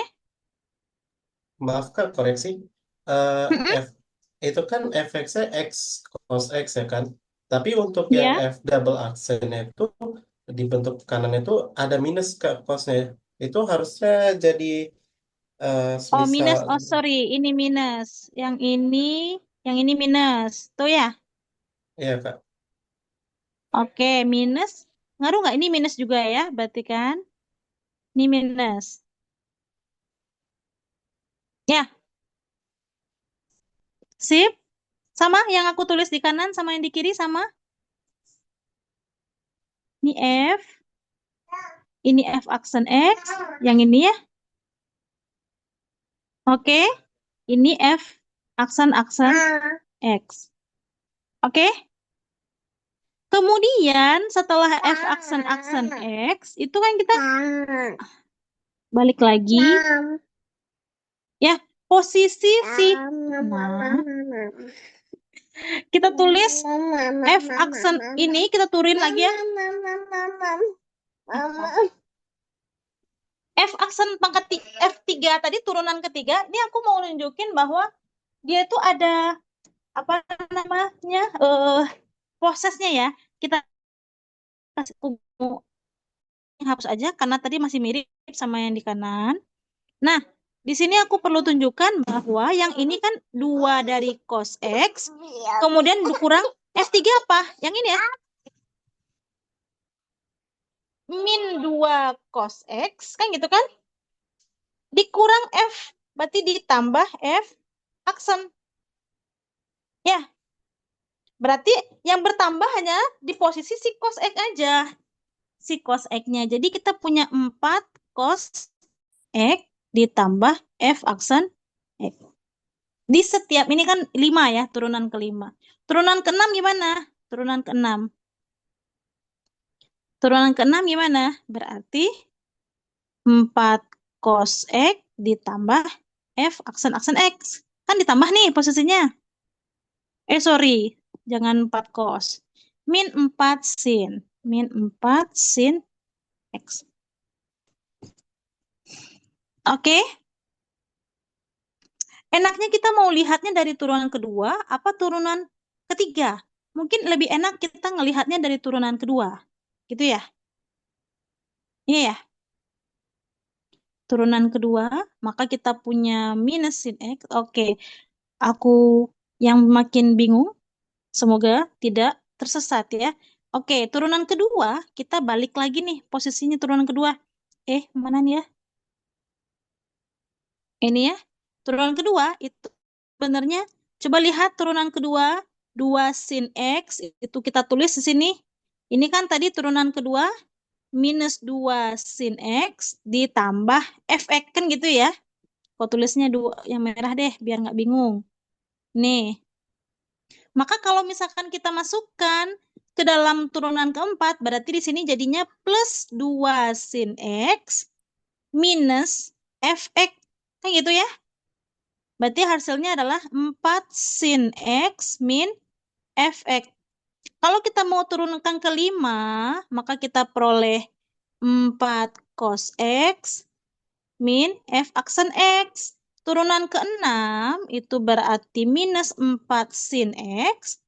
Maaf Kak, koreksi. Eh, Mm-mm. F itu kan fx-nya X cos X ya kan? Tapi untuk yang Ya. F double aksen itu di bentuk kanan itu ada minus Kak cosnya. Itu harusnya jadi Oh, minus. semisal Oh, sorry. Ini minus. Yang ini minus. Tuh ya. ya Kak. Oke, minus. Ngaruh nggak? Ini minus juga ya, berarti kan? Ini minus. Ya, sip. Sama yang aku tulis di kanan sama yang di kiri sama. Ini F. Ini F aksen X. Yang ini ya. Oke. Ini F aksen-aksen X. Oke. Kemudian setelah F aksen-aksen X, itu kan kita balik lagi. Ya, posisi si. Nah, kita tulis F aksen ini, kita turunin lagi ya. F aksen pangkat F3 tadi turunan ketiga, ini aku mau nunjukin bahwa dia itu ada apa namanya prosesnya ya. Kita kasih hapus aja karena tadi masih mirip sama yang di kanan. Nah, di sini aku perlu tunjukkan bahwa yang ini kan 2 dari cos X, kemudian dikurang F3 apa? Yang ini ya. Min 2 cos X, kan gitu kan? Dikurang F, berarti ditambah F aksen. Ya, Berarti yang bertambah hanya di posisi si cos X aja. Si cos X-nya. Jadi kita punya 4 cos X ditambah F aksen X. Di setiap, ini kan 5 ya, turunan ke-5. Turunan ke-6 gimana? Turunan ke-6. Turunan ke-6 gimana? Berarti 4 cos X ditambah F aksen X. Kan ditambah nih posisinya. Sorry. Jangan 4 cos. Min 4 sin. Min 4 sin X. Oke. Enaknya kita mau lihatnya dari turunan kedua apa turunan ketiga? Mungkin lebih enak kita ngelihatnya dari turunan kedua. Gitu ya? Iya ya? Turunan kedua, maka kita punya minus sin X. Oke. Aku yang makin bingung, semoga tidak tersesat ya. Oke, turunan kedua, kita balik lagi nih posisinya turunan kedua. Mana nih ya? Ini ya. Turunan kedua itu sebenarnya coba lihat turunan kedua 2 sin X itu kita tulis di sini. Ini kan tadi turunan kedua minus 2 sin X ditambah fx kan gitu ya. Kok tulisnya 2 yang merah deh biar nggak bingung. Nih. Maka kalau misalkan kita masukkan ke dalam turunan keempat berarti di sini jadinya plus 2 sin X minus fx. Kan gitu ya? Berarti hasilnya adalah 4 sin X min Fx. Kalau kita mau turunkan ke 5, maka kita peroleh 4 cos X min F aksen X. Turunan ke-6 itu berarti minus 4 sin X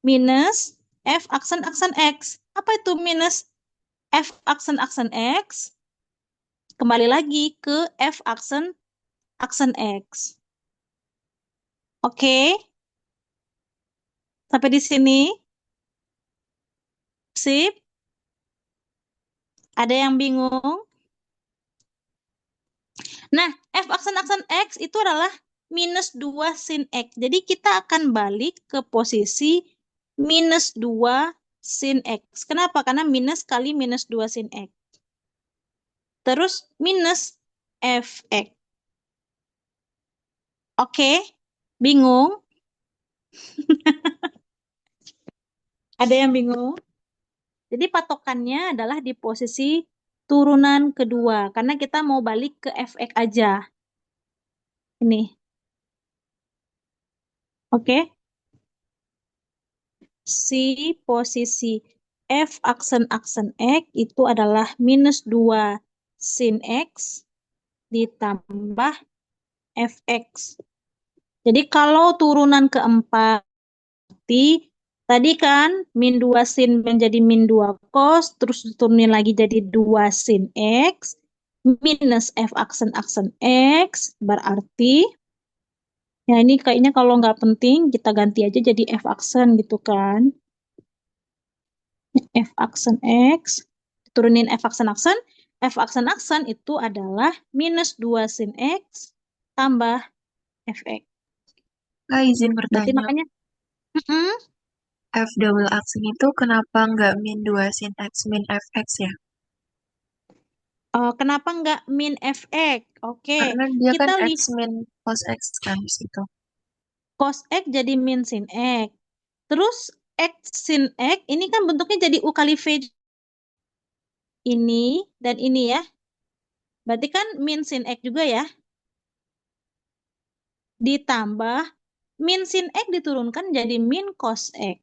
minus F aksen X. Apa itu minus F aksen X? Kembali lagi ke F aksen X. Oke. Sampai di sini. Sip. Ada yang bingung? Nah, F aksen X itu adalah minus 2 sin X. Jadi kita akan balik ke posisi minus 2 sin X. Kenapa? Karena minus kali minus 2 sin X. Terus minus Fx. Oke, bingung? Ada yang bingung? Jadi patokannya adalah di posisi turunan kedua. Karena kita mau balik ke Fx aja. Ini. Oke. Si posisi F aksen X itu adalah minus 2 sin X ditambah Fx. Jadi kalau turunan keempat, tadi kan min 2 sin menjadi min 2 cos, terus turunin lagi jadi 2 sin X, minus F aksen X, berarti, ya ini kayaknya kalau nggak penting, kita ganti aja jadi F aksen gitu kan. F aksen X, turunin F aksen itu adalah minus 2 sin X tambah Fx. Kak, izin Berarti bertanya, makanya, F double aksen itu kenapa nggak min 2 sin X min Fx ya? kenapa nggak min Fx? Oke, Karena dia kan kita X min cos X kan di situ. cos X jadi min sin X. Terus X sin X, ini kan bentuknya jadi U kali V. Ini dan ini ya. Berarti kan min sin X juga ya. Ditambah min sin X diturunkan jadi min cos X.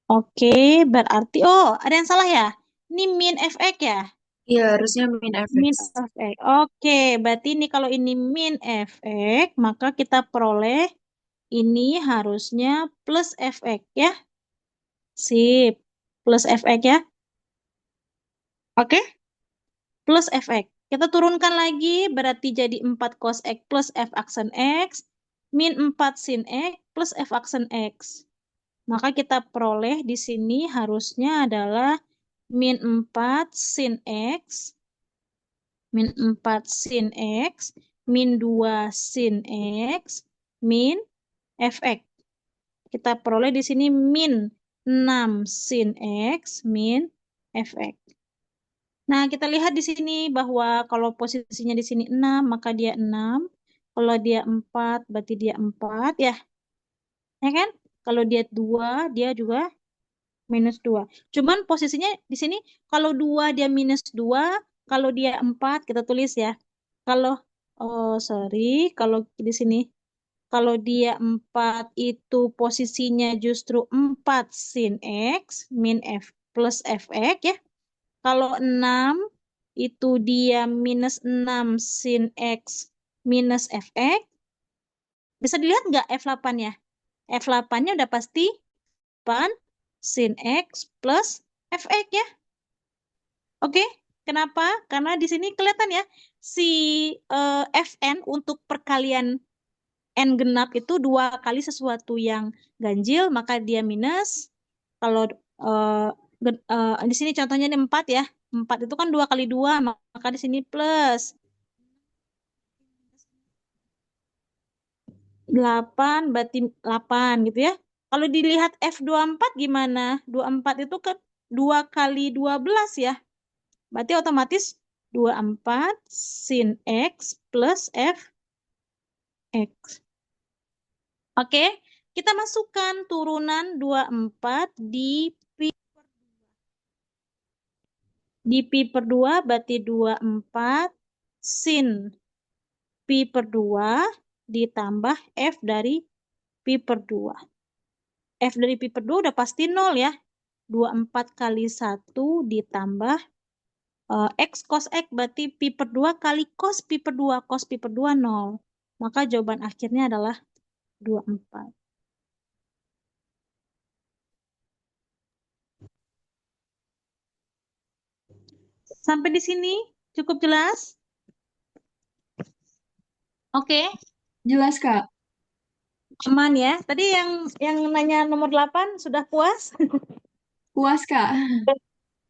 Oke, berarti, ada yang salah ya? Ini min Fx ya? Iya, harusnya min Min Fx. Fx. Oke, berarti ini kalau ini min Fx, maka kita peroleh ini harusnya plus Fx ya. Sip. Plus Fx ya. Oke? Plus Fx. Kita turunkan lagi, berarti jadi 4 cos X plus F aksen X, min 4 sin X plus F aksen X. Maka kita peroleh di sini harusnya adalah min 4 sin X, min 4 sin X, min 2 sin X, min Fx. Kita peroleh di sini min 6 sin X min fx. Nah, kita lihat di sini bahwa kalau posisinya di sini 6, maka dia 6. Kalau dia 4, berarti dia 4 ya. Ya kan? Kalau dia 2, dia juga minus 2. Cuman posisinya di sini kalau 2 dia minus 2, kalau dia 4 kita tulis ya. Kalau kalau di sini kalau dia 4 itu posisinya justru 4 sin X min F plus Fx ya. Kalau 6 itu dia minus 6 sin X minus Fx. Bisa dilihat nggak F8-nya? F8-nya udah pasti 8 sin X plus Fx ya. Oke, kenapa? Karena di sini kelihatan ya, si Fn untuk perkalian N genap itu 2 kali sesuatu yang ganjil, maka dia minus. Kalau di sini contohnya ini 4 ya. 4 itu kan 2 kali 2, maka di sini plus. 8 berarti 8 gitu ya. Kalau dilihat F24 gimana? 24 itu ke 2 kali 12 ya. Berarti otomatis 24 sin X plus Fx. Oke, kita masukkan turunan 24 di pi per 2 berarti 24 sin pi per 2 ditambah F dari pi per 2. F dari pi per 2 udah pasti 0 ya. 24 kali 1 ditambah X cos X berarti pi per 2 kali cos pi per 2. Cos pi per 2 0. Maka jawaban akhirnya adalah 24. Sampai di sini cukup jelas? Oke, Jelas, Kak. aman ya. Tadi yang nanya nomor 8 sudah puas? Puas, Kak.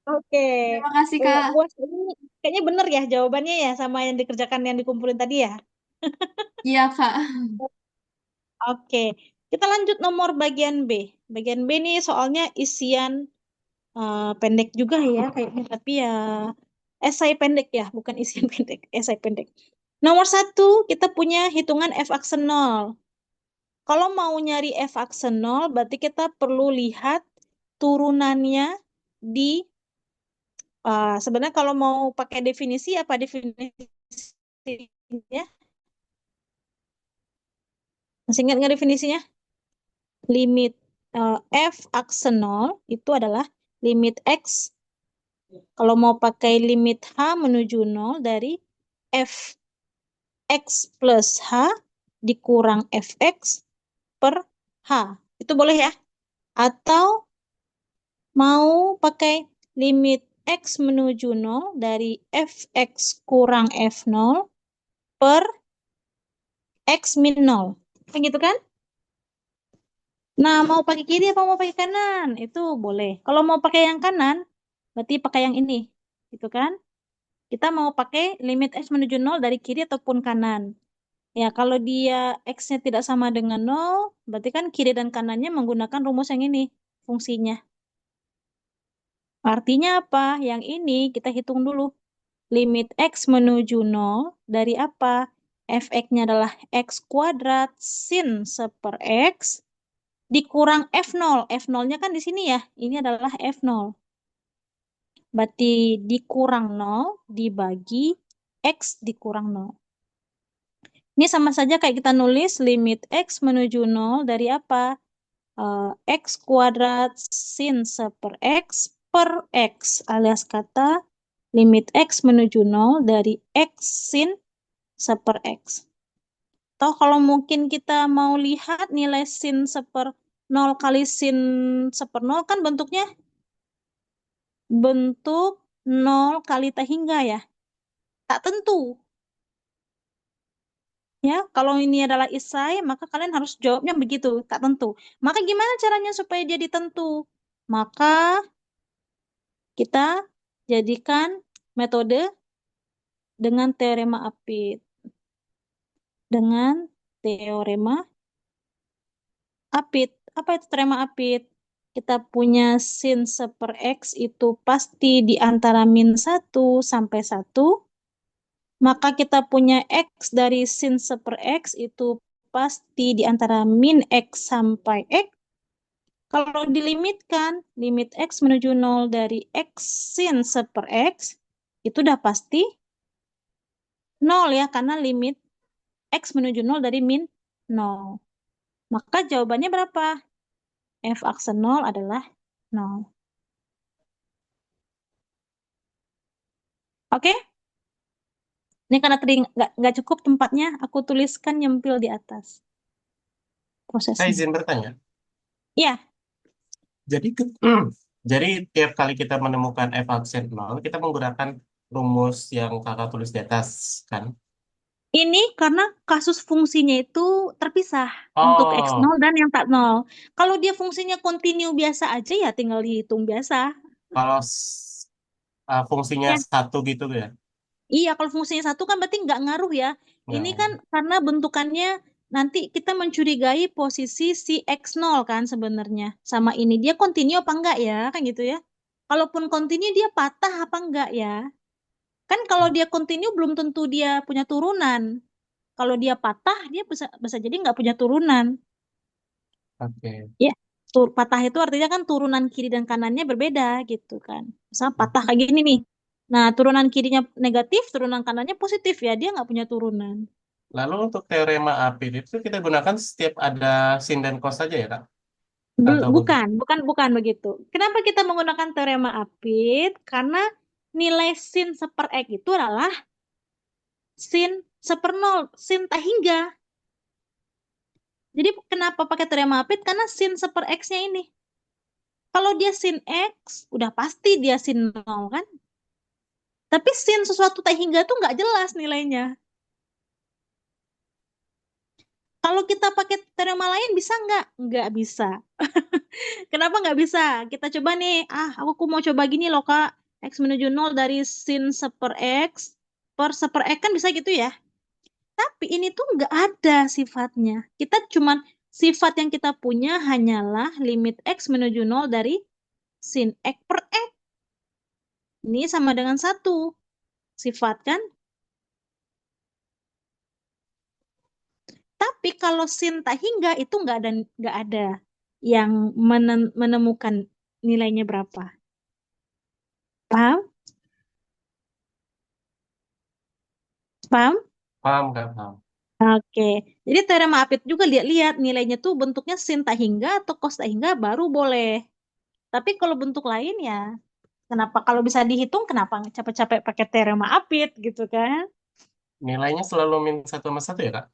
Oke. Terima kasih, Kak. Puas ini kayaknya bener ya jawabannya ya sama yang dikerjakan yang dikumpulin tadi ya. Iya, Kak. Oke. Kita lanjut nomor bagian B. Bagian B ini soalnya isian pendek juga ya kayaknya, tapi ya esai pendek ya, bukan isian pendek, esai pendek. Nomor 1 kita punya hitungan f aksen 0. Kalau mau nyari f aksen 0 berarti kita perlu lihat turunannya di sebenarnya kalau mau pakai definisi apa definisinya? Masih ingat nggak definisinya? Limit f aksen 0 itu adalah limit x. Kalau mau pakai limit h menuju 0 dari f x plus h dikurang fx per h. Itu boleh ya? Atau mau pakai limit x menuju 0 dari fx kurang f0 per x min 0. Kayak gitu kan? Nah, mau pakai kiri apa mau pakai kanan? Itu boleh. Kalau mau pakai yang kanan, berarti pakai yang ini. Gitu kan? Kita mau pakai limit x menuju 0 dari kiri ataupun kanan. Ya, kalau dia x-nya tidak sama dengan 0, berarti kan kiri dan kanannya menggunakan rumus yang ini, fungsinya. Artinya apa? Yang ini kita hitung dulu. Limit x menuju 0 dari apa? Fx-nya adalah x kuadrat sin seper x dikurang f0. F0-nya kan di sini ya. Ini adalah f0. Berarti dikurang 0 dibagi x dikurang 0. Ini sama saja kayak kita nulis limit x menuju 0 dari apa? X kuadrat sin seper x per x alias kata limit x menuju 0 dari x sin seper x. Atau kalau mungkin kita mau lihat nilai sin seper 0 kali sin seper 0 kan bentuknya bentuk 0 kali tak hingga ya. Tak tentu. Ya, kalau ini adalah isai, maka kalian harus jawabnya begitu, tak tentu. Maka gimana caranya supaya jadi tentu? Maka kita jadikan metode dengan teorema Apit. Dengan teorema Apit. apa itu teorema Apit? Kita punya sin 1/x itu pasti di antara -1 sampai 1. Maka kita punya x dari sin 1/x itu pasti di antara -x sampai x. Kalau dilimitkan, limit x menuju 0 dari x sin 1/x, itu udah pasti 0 ya, karena limit x menuju 0 dari -0. Maka jawabannya berapa? F aksen 0 adalah 0. Oke? Ini karena tadi nggak cukup tempatnya, aku tuliskan nyempil di atas Saya prosesnya. izin bertanya. Iya, Jadi jadi tiap kali kita menemukan f aksen 0, kita menggunakan rumus yang kakak tulis di atas, kan? ini karena kasus fungsinya itu terpisah untuk Oh, x0 dan yang tak 0. Kalau dia fungsinya kontinu biasa aja ya tinggal dihitung biasa. kalau fungsinya Ya, 1 gitu ya? iya kalau fungsinya 1 kan berarti nggak ngaruh ya. Ini Nggak. kan karena bentukannya nanti kita mencurigai posisi si x0 kan sebenarnya. Sama ini dia kontinu apa enggak ya, kan gitu ya. Kalaupun kontinu dia patah apa enggak ya. Kan kalau dia kontinu belum tentu dia punya turunan. Kalau dia patah dia bisa jadi nggak punya turunan. Oke. Ya, patah itu artinya kan turunan kiri dan kanannya berbeda gitu kan. Misal patah kayak gini nih. Nah, turunan kirinya negatif, turunan kanannya positif ya, dia nggak punya turunan. Lalu untuk teorema Apit itu kita gunakan setiap ada sin dan cos saja ya, Kak? Atau begitu? Bukan begitu. Kenapa kita menggunakan teorema Apit? Karena nilai sin 1/x itu adalah sin 1/0, sin tak hingga. Jadi kenapa pakai teorema Apit? Karena sin 1/x-nya ini. Kalau dia sin x, udah pasti dia sin 0 kan? Tapi sin sesuatu tak hingga tuh nggak jelas nilainya. Kalau kita pakai teorema lain bisa nggak? Nggak bisa. Kenapa nggak bisa? Kita coba nih. Aku mau coba gini loh, Kak. X menuju 0 dari sin 1/x per 1/x kan bisa gitu ya. Tapi ini tuh nggak ada sifatnya. Kita cuman sifat yang kita punya hanyalah limit X menuju 0 dari sin X per X. Ini sama dengan 1. Sifat kan? Tapi kalau sin tak hingga itu nggak ada yang menemukan nilainya berapa. Paham? Paham? Paham, Kak? Paham. Oke. Jadi teorema Apit juga lihat-lihat nilainya tuh bentuknya sin tak hingga atau cos tak hingga baru boleh. Tapi kalau bentuk lain ya, kenapa kalau bisa dihitung kenapa capek-capek pakai teorema Apit gitu kan? Nilainya selalu -1 sama 1 ya, Kak?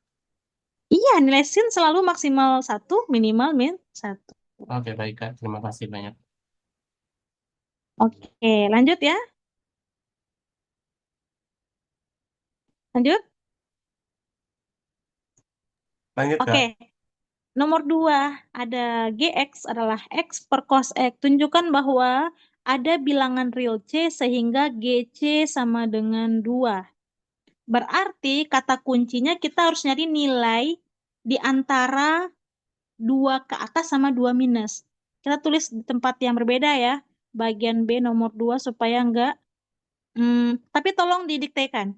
Iya, nilai sin selalu maksimal 1, minimal -1. Oke, baik, Kak. Terima kasih banyak. Oke, lanjut ya. Lanjut. Lanjut, Kak. Oke. Nomor 2, ada GX adalah X per cos X. Tunjukkan bahwa ada bilangan real C sehingga GC sama dengan 2. Berarti kata kuncinya kita harus nyari nilai di antara 2 ke atas sama 2 minus. Kita tulis di tempat yang berbeda ya. Bagian B nomor 2 supaya enggak. Tapi tolong didiktekan.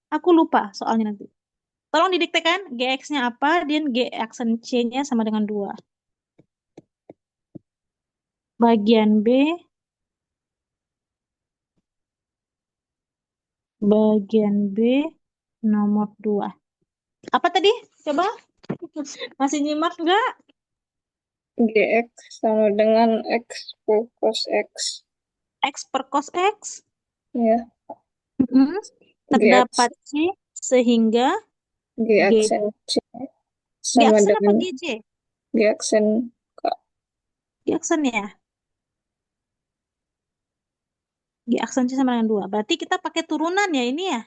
Aku lupa soalnya nanti. Tolong didiktekan GX-nya apa dan G aksen C-nya sama dengan 2. Bagian B, nomor 2. Apa tadi? Coba. Masih nyimak nggak? GX sama dengan X per cos X. X per cos X. Ya, Mm-mm. Terdapat C sehingga G G. aksen C G sama aksen apa dengan GC? G aksen K. G aksen ya. G aksen C sama dengan 2. Berarti kita pakai turunan ya ini ya.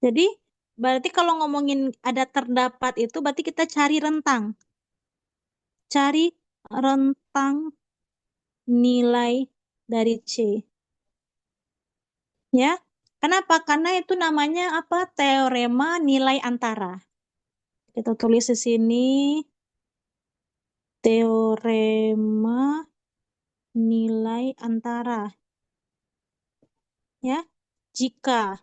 Jadi berarti kalau ngomongin ada terdapat itu berarti kita cari rentang. Cari rentang nilai dari C. Ya. Kenapa? Karena itu namanya apa? Teorema nilai antara. Kita tulis di sini teorema nilai antara. Ya, jika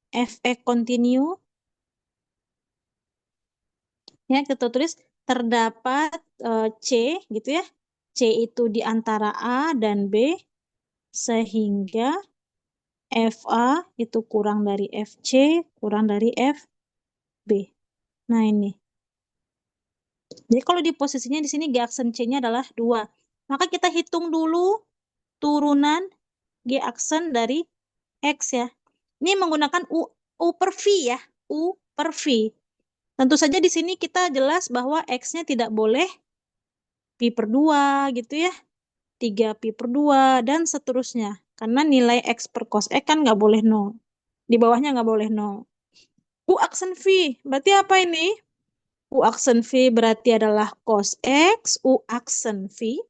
Fe kontinu, ya kita tulis terdapat C gitu ya. C itu di antara A dan B sehingga FA itu kurang dari FC kurang dari FB. Nah, ini. Jadi kalau di posisinya di sini G aksen C-nya adalah 2. Maka kita hitung dulu turunan G aksen dari X ya. Ini menggunakan U per V ya. U per V. Tentu saja di sini kita jelas bahwa X-nya tidak boleh pi per 2 gitu ya. 3 pi per 2 dan seterusnya. Karena nilai X per cos X kan nggak boleh 0. Di bawahnya nggak boleh 0. U aksen V. Berarti apa ini? U aksen V berarti adalah cos X. U aksen V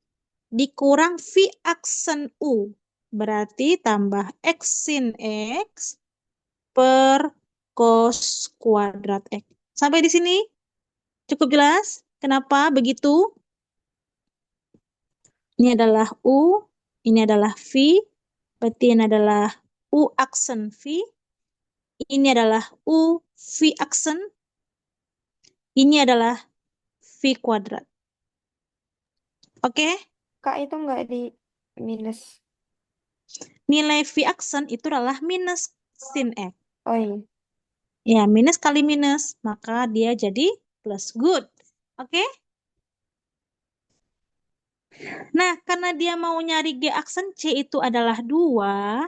dikurang V aksen U. Berarti tambah X sin X per cos kuadrat X. Sampai di sini cukup jelas? Kenapa begitu? Ini adalah U, ini adalah V, berarti ini adalah U aksen V, ini adalah U V aksen, ini adalah V kuadrat. Oke? Kak, itu nggak di minus. Nilai V aksen itu adalah minus sin X. Oh iya. Ya, minus kali minus, maka dia jadi plus. Good. Oke? Nah, karena dia mau nyari G aksen C itu adalah 2,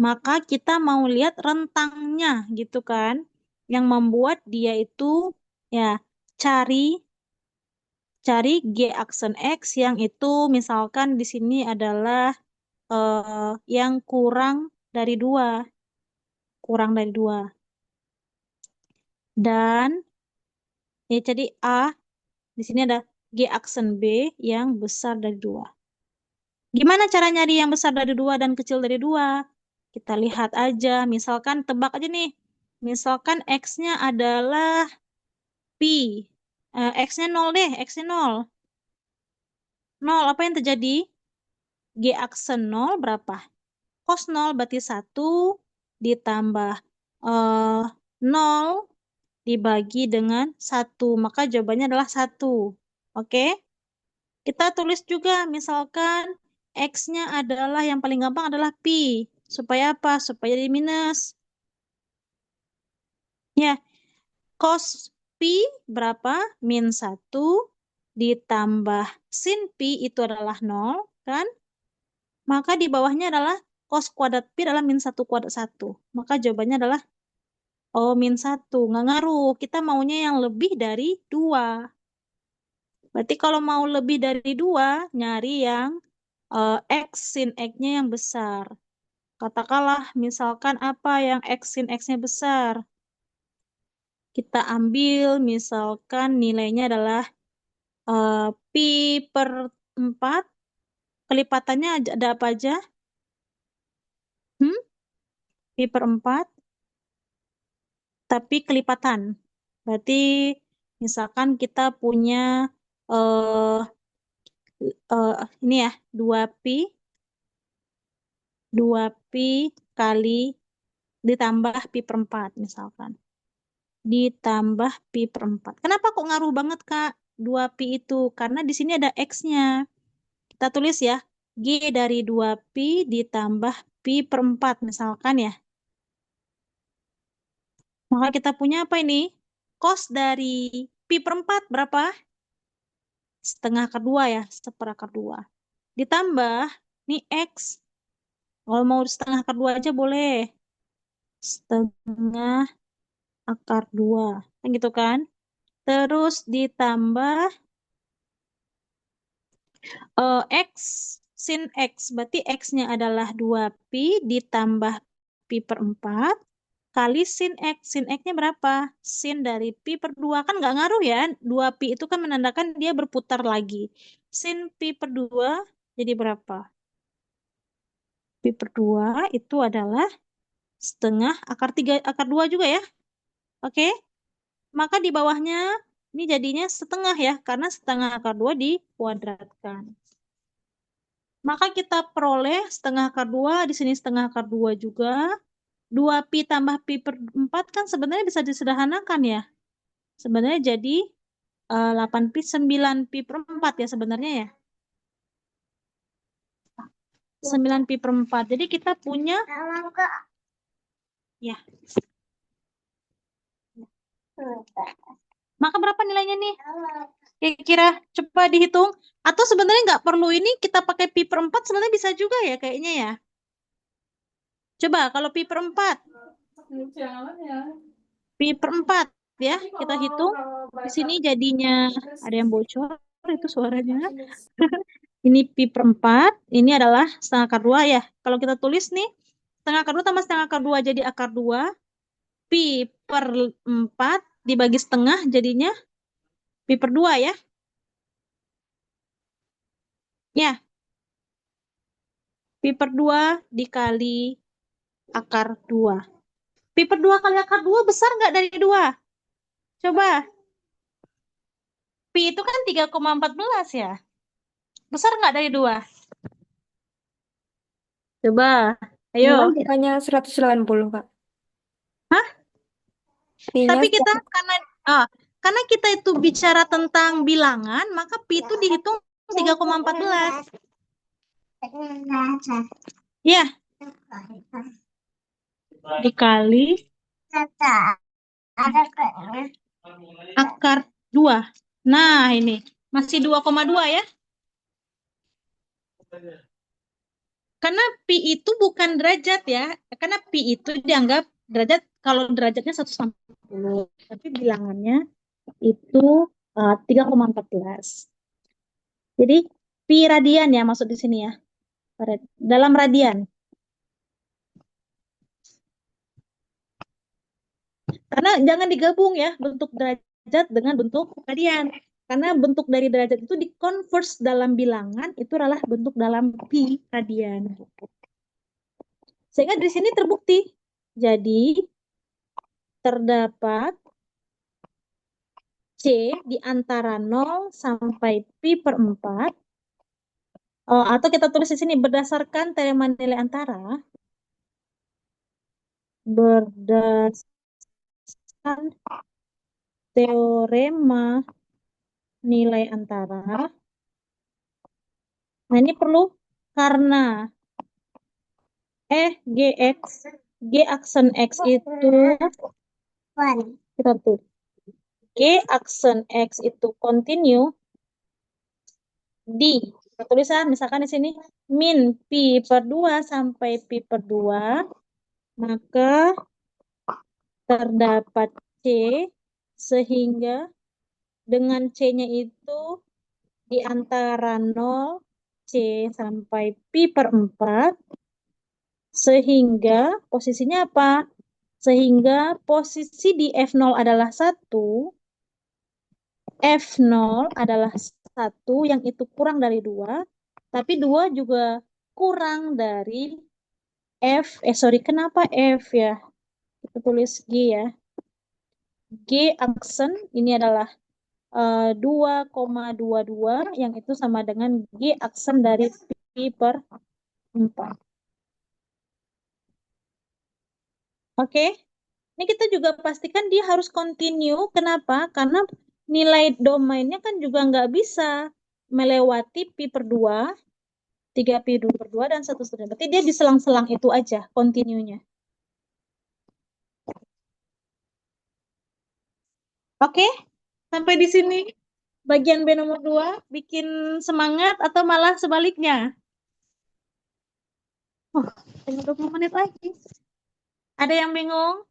maka kita mau lihat rentangnya gitu kan. Yang membuat dia itu ya cari G aksen X yang itu misalkan di sini adalah yang kurang dari 2. Kurang dari 2. Dan ya jadi A di sini ada G aksen B yang besar dari 2. Gimana cara nyari yang besar dari 2 dan kecil dari 2? Kita lihat aja, misalkan tebak aja nih. Misalkan X-nya adalah Pi. X-nya 0 deh, X-nya 0. 0, apa yang terjadi? G aksen 0 berapa? Cos 0 berarti 1 ditambah 0 dibagi dengan 1. Maka jawabannya adalah 1. Oke? Kita tulis juga, misalkan X-nya adalah, yang paling gampang adalah Pi. Supaya apa? Supaya jadi minus. Ya, cos Pi berapa? Min 1 ditambah sin Pi itu adalah 0, kan? Maka di bawahnya adalah cos kuadrat Pi adalah min 1 kuadrat 1. Maka jawabannya adalah min 1. Nggak ngaruh. Kita maunya yang lebih dari 2. Berarti kalau mau lebih dari 2, nyari yang X sin X-nya yang besar. Katakanlah misalkan apa yang X sin X-nya besar. Kita ambil misalkan nilainya adalah pi per 4. Kelipatannya ada apa aja? Pi per 4. Tapi kelipatan. Berarti misalkan kita punya ini ya, 2pi kali ditambah pi per 4 misalkan. Ditambah pi per 4. Kenapa kok ngaruh banget, Kak? 2pi itu. Karena di sini ada X-nya. Kita tulis ya, G dari 2pi ditambah pi per 4 misalkan ya. Maka kita punya apa ini? Cos dari pi per 4 berapa? Setengah akar 2 ya, seperakar 2. Ditambah, nih X. Kalau mau setengah akar 2 aja boleh. Setengah akar 2. Kan gitu kan? Terus ditambah X sin X. Berarti X-nya adalah 2pi ditambah pi per 4 kali sin X. Sin X-nya berapa? Sin dari pi per 2. Kan nggak ngaruh ya. 2pi itu kan menandakan dia berputar lagi. Sin pi per 2 jadi berapa? Pi per 2 itu adalah setengah akar 3, akar 2 juga ya. Oke? Maka di bawahnya Ini jadinya setengah ya, karena setengah akar 2 dikuadratkan. Maka kita peroleh setengah akar 2, di sini setengah akar 2 juga. 2pi tambah pi per 4 kan sebenarnya bisa disederhanakan ya. Sebenarnya jadi 8pi 9pi per 4 ya sebenarnya ya. 9pi per 4. Jadi kita punya ya. Maka berapa nilainya nih? Kira-kira coba dihitung. Atau sebenarnya nggak perlu ini kita pakai pi per 4 sebenarnya bisa juga ya kayaknya ya. Coba kalau pi per 4. Pi per 4 ya kita hitung. Di sini jadinya ada yang bocor itu suaranya. Ini pi per 4. Ini adalah setengah akar 2 ya. Kalau kita tulis nih setengah akar 2 tambah setengah akar 2 jadi akar 2. Pi per 4 dibagi setengah jadinya pi per 2 ya. Ya, pi per 2 dikali akar 2. Pi per 2 kali akar 2 besar nggak dari 2? Coba. Pi itu kan 3,14 ya. Besar nggak dari 2? Coba. Ayo. Pi-nya bukannya 180, Kak. Hah? Pi-nya Tapi kita karena kita itu bicara tentang bilangan, maka pi itu dihitung 3,14. Ya. Dikali akar 2. Nah, ini masih 2,2 ya. Karena pi itu bukan derajat ya. Karena pi itu dianggap derajat kalau derajatnya 1/10. Tapi bilangannya itu 3,14. Jadi pi radian ya maksud di sini ya. Dalam radian. Karena jangan digabung ya bentuk derajat dengan bentuk radian. Karena bentuk dari derajat itu dikonvers dalam bilangan itu adalah bentuk dalam pi radian. Sehingga di sini terbukti. Jadi terdapat C di antara 0 sampai pi per 4. Atau kita tulis di sini berdasarkan teorema nilai antara. Berdasarkan teorema nilai antara. Nah, ini perlu karena Gx, G aksen X itu kita tulis G aksen X itu continue di tulisan misalkan di sini min pi per 2 sampai pi per 2, maka terdapat C sehingga dengan C-nya itu di antara 0 C sampai pi per 4 sehingga posisinya apa? Sehingga posisi di F0 adalah 1, F0 adalah 1 yang itu kurang dari 2, tapi 2 juga kurang dari kenapa F ya? Kita tulis G ya. G aksen ini adalah 2,22 yang itu sama dengan G aksen dari pi per 4. Oke. Ini kita juga pastikan dia harus continue. Kenapa? Karena nilai domainnya kan juga nggak bisa melewati pi per 2, 3 pi per 2, dan seterusnya. Berarti dia di selang-selang itu aja continue-nya. Oke, sampai di sini bagian B nomor 2. Bikin semangat atau malah sebaliknya? Tinggal 20 menit lagi. Ada yang bingung?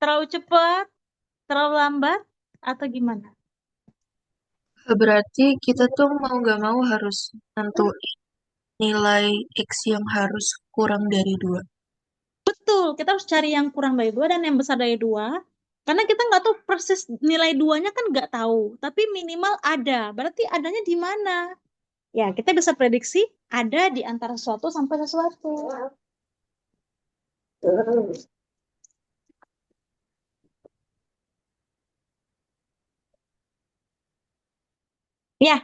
Terlalu cepat? Terlalu lambat? Atau gimana? Berarti kita tuh mau nggak mau harus nentuin nilai X yang harus kurang dari 2. Betul, kita harus cari yang kurang dari 2 dan yang besar dari 2. Karena kita nggak tahu persis nilai 2-nya kan nggak tahu. Tapi minimal ada. Berarti adanya di mana? Ya, kita bisa prediksi ada di antara sesuatu sampai sesuatu. Ya,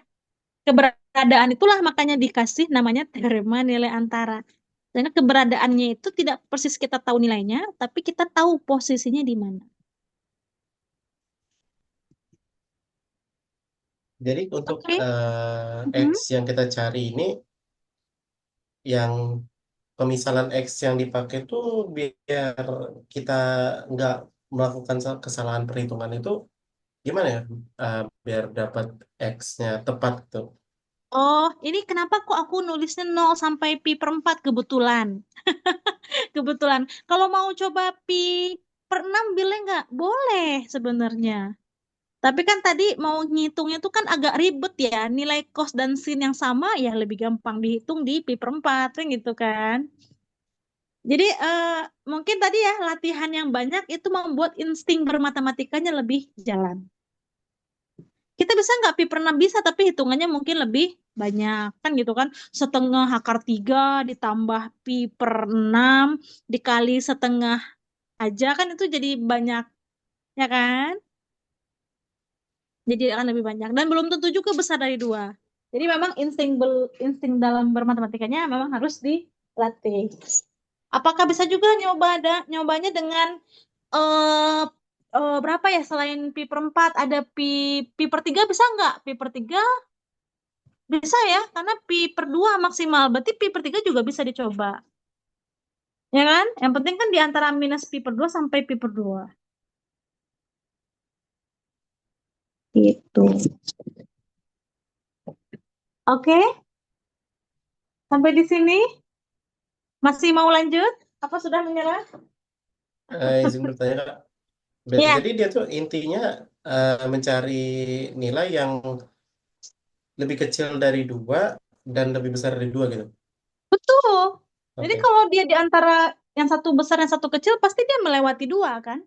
keberadaan itulah makanya dikasih namanya teorema nilai antara. Karena keberadaannya itu tidak persis kita tahu nilainya, tapi kita tahu posisinya di mana. Jadi untuk Oke. X yang kita cari ini, yang pemisalan X yang dipakai tuh biar kita nggak melakukan kesalahan perhitungan itu gimana ya? Biar dapat X-nya tepat tuh. Oh, ini kenapa kok aku nulisnya 0 sampai pi per 4 kebetulan. Kebetulan. Kalau mau coba pi per 6 boleh nggak? Boleh sebenarnya. Tapi kan tadi mau ngitungnya tuh kan agak ribet ya. Nilai cos dan sin yang sama ya lebih gampang dihitung di pi per 4 kan gitu kan. Jadi mungkin tadi ya latihan yang banyak itu membuat insting bermatematikanya lebih jalan. Kita bisa nggak pi per 6 bisa, tapi hitungannya mungkin lebih banyak. Kan gitu kan. Setengah akar 3 ditambah pi per 6 dikali setengah aja kan itu jadi banyak. Ya kan? Jadi akan lebih banyak. Dan belum tentu juga besar dari 2. Jadi memang insting dalam bermatematikanya memang harus dilatih. Apakah bisa juga nyobanya dengan eh berapa ya selain pi per 4 ada pi per 3 bisa nggak? Pi per 3 bisa ya, karena pi per 2 maksimal. Berarti pi per 3 juga bisa dicoba. Ya kan? Yang penting kan di antara minus pi per 2 sampai pi per 2. Gitu. Oke, sampai di sini. Masih mau lanjut? Apa sudah menyerah? Izin bertanya, Kak. Ya, Jadi dia tuh intinya mencari nilai yang lebih kecil dari 2 dan lebih besar dari 2 gitu. betul. Jadi Oke. kalau dia di antara yang satu besar yang satu kecil, pasti dia melewati 2 kan?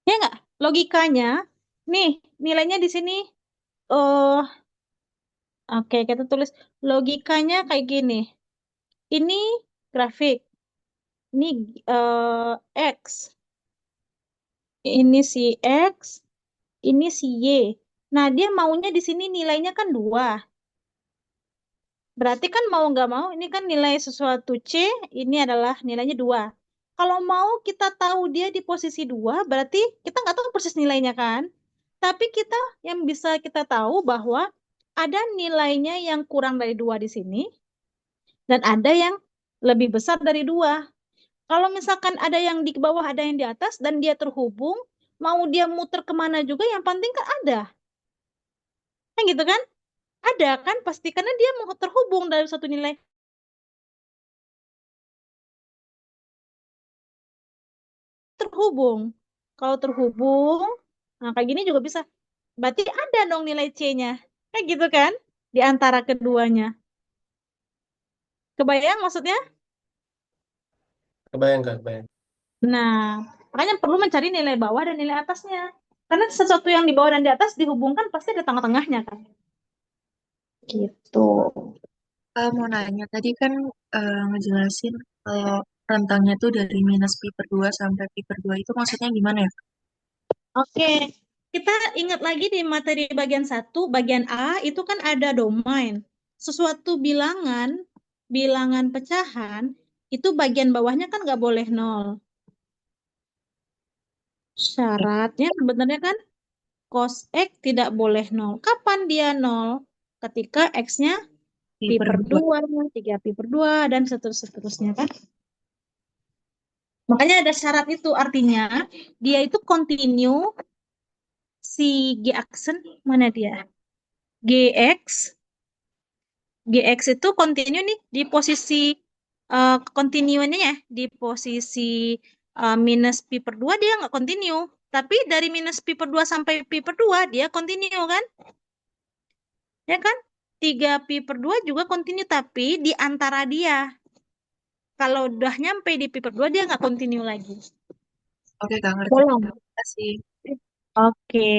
Ya nggak? Logikanya, nih nilainya di sini. Oh, oke, kita tulis logikanya kayak gini. Ini grafik, ini X, ini si X, ini si Y. Nah, dia maunya di sini nilainya kan 2. Berarti kan mau nggak mau, ini kan nilai sesuatu C, ini adalah nilainya 2. Kalau mau kita tahu dia di posisi 2, berarti kita nggak tahu persis nilainya kan? Tapi kita yang bisa kita tahu bahwa ada nilainya yang kurang dari 2 di sini, dan ada yang lebih besar dari 2. Kalau misalkan ada yang di bawah, ada yang di atas, dan dia terhubung, mau dia muter kemana juga, yang penting kan ada. Kan gitu kan? Ada kan pasti, karena dia mau terhubung dari satu nilai terhubung. Kalau terhubung, nah kayak gini juga bisa. Berarti ada dong nilai C-nya. Kayak gitu kan? Di antara keduanya. Kebayang maksudnya? Kebayang, Kak, kebayang. Nah, makanya perlu mencari nilai bawah dan nilai atasnya. Karena sesuatu yang di bawah dan di atas dihubungkan pasti ada tengah-tengahnya kan. Gitu. Mau nanya, tadi kan ngejelasin kalau rentangnya tuh dari minus pi per 2 sampai pi per 2 itu maksudnya gimana ya? Oke, kita ingat lagi di materi bagian 1, bagian A itu kan ada domain. Sesuatu bilangan pecahan, itu bagian bawahnya kan nggak boleh 0. Syaratnya sebenarnya kan cos X tidak boleh 0. Kapan dia 0? Ketika X-nya Pi pi per per 2. 2, 3 pi per 2, dan seterusnya kan. Makanya ada syarat itu, artinya dia itu continue si G aksen, mana dia? GX GX itu continue nih di posisi continuenya ya, di posisi minus pi per 2 dia nggak continue. Tapi dari minus pi per 2 sampai pi per 2 dia continue kan? Ya kan? 3 pi per 2 juga continue, tapi di antara dia. Kalau udah nyampe di pi per 2 dia nggak continue lagi. Oke, Kak, ngerti. Bolong. Terima kasih. Oke.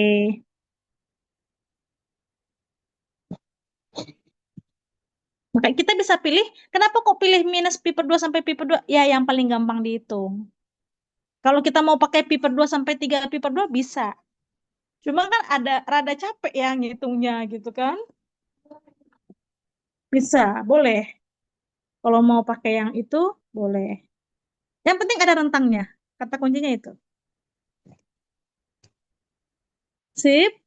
Maka kita bisa pilih, kenapa kok pilih minus pi per 2 sampai pi per 2? Ya, yang paling gampang dihitung. Kalau kita mau pakai pi per 2 sampai 3 pi per 2 bisa. Cuma kan ada rada capek ya ngitungnya gitu kan. Bisa, boleh. Kalau mau pakai yang itu, boleh. Yang penting ada rentangnya. Kata kuncinya itu. Sip,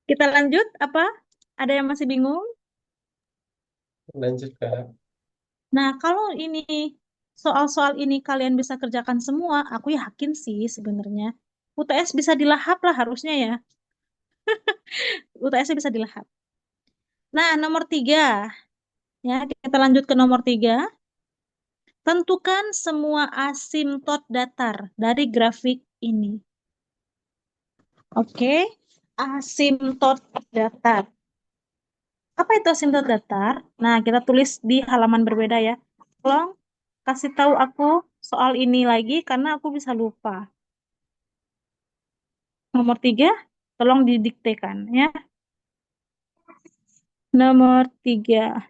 kita lanjut apa? Ada yang masih bingung? Lanjut Kak. Nah, kalau ini soal-soal ini kalian bisa kerjakan semua, aku yakin sih sebenarnya. UTS bisa dilahap lah harusnya ya. UTS bisa dilahap. Nah, nomor 3. Ya, kita lanjut ke nomor 3. Tentukan semua asimtot datar dari grafik ini. Oke, asimtot datar. Apa itu asimtot datar? Nah, kita tulis di halaman berbeda ya. Tolong kasih tahu aku soal ini lagi karena aku bisa lupa. Nomor 3, tolong didiktekan ya. Nomor 3,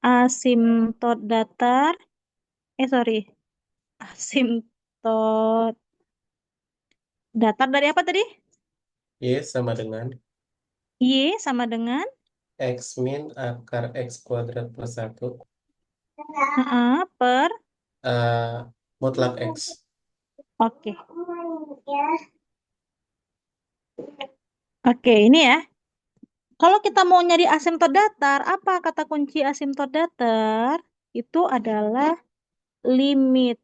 asimtot datar. Sorry, asimtot datar dari apa tadi? Y sama dengan Y sama dengan X min akar X kuadrat plus 1 per. mutlak X. Oke. Oke, ini ya. Kalau kita mau nyari asimtot datar, apa kata kunci asimtot datar? Itu adalah limit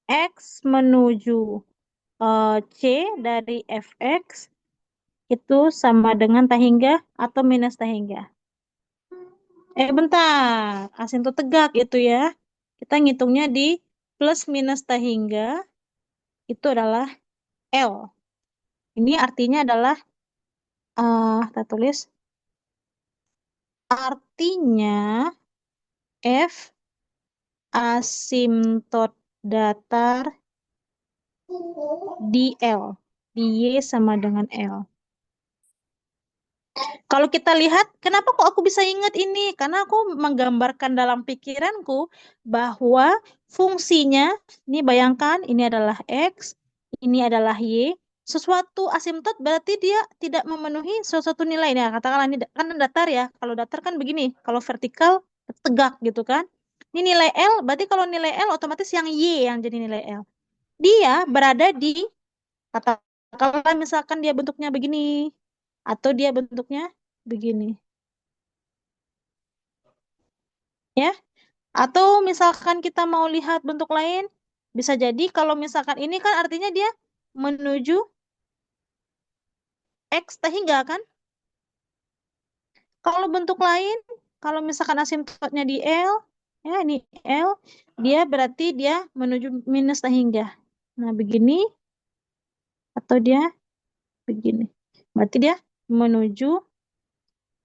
X menuju C dari fx itu sama dengan tahingga atau minus tahingga. Bentar, asimtot tegak itu ya. Kita ngitungnya di plus minus tahingga itu adalah L. Ini artinya adalah, kita tulis, artinya F asimtot datar di L. Di Y sama dengan L. Kalau kita lihat, kenapa kok aku bisa ingat ini? Karena aku menggambarkan dalam pikiranku bahwa fungsinya, ini bayangkan, ini adalah X, ini adalah Y. Sesuatu asimtot berarti dia tidak memenuhi suatu nilai. Nah, katakanlah ini kan datar ya. Kalau datar kan begini, kalau vertikal tegak gitu kan. Ini nilai L, berarti kalau nilai L otomatis yang Y yang jadi nilai L. Dia berada di, katakanlah misalkan dia bentuknya begini, atau dia bentuknya begini. Ya, atau misalkan kita mau lihat bentuk lain, bisa jadi kalau misalkan ini kan artinya dia menuju X tahingga kan? Kalau bentuk lain, kalau misalkan asimtotnya di L, ya ini L, dia berarti dia menuju minus tahingga. Nah, begini, atau dia begini. Berarti dia menuju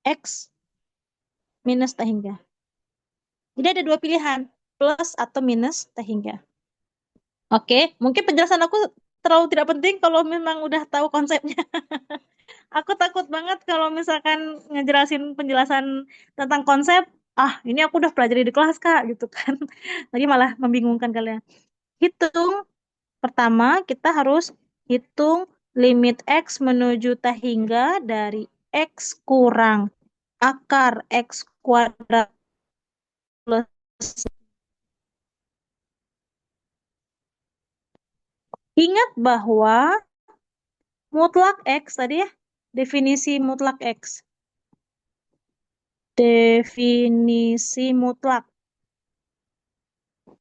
X minus tahingga. Jadi ada dua pilihan, plus atau minus tahingga. Oke, mungkin penjelasan aku terlalu tidak penting kalau memang udah tahu konsepnya. Aku takut banget kalau misalkan ngejelasin penjelasan tentang konsep, ini aku udah pelajari di kelas Kak, gitu kan. Lagi malah membingungkan kalian. Hitung, pertama kita harus hitung limit X menuju tahingga dari X kurang akar X kuadrat plus. Ingat bahwa mutlak X tadi ya, definisi mutlak X. Definisi mutlak.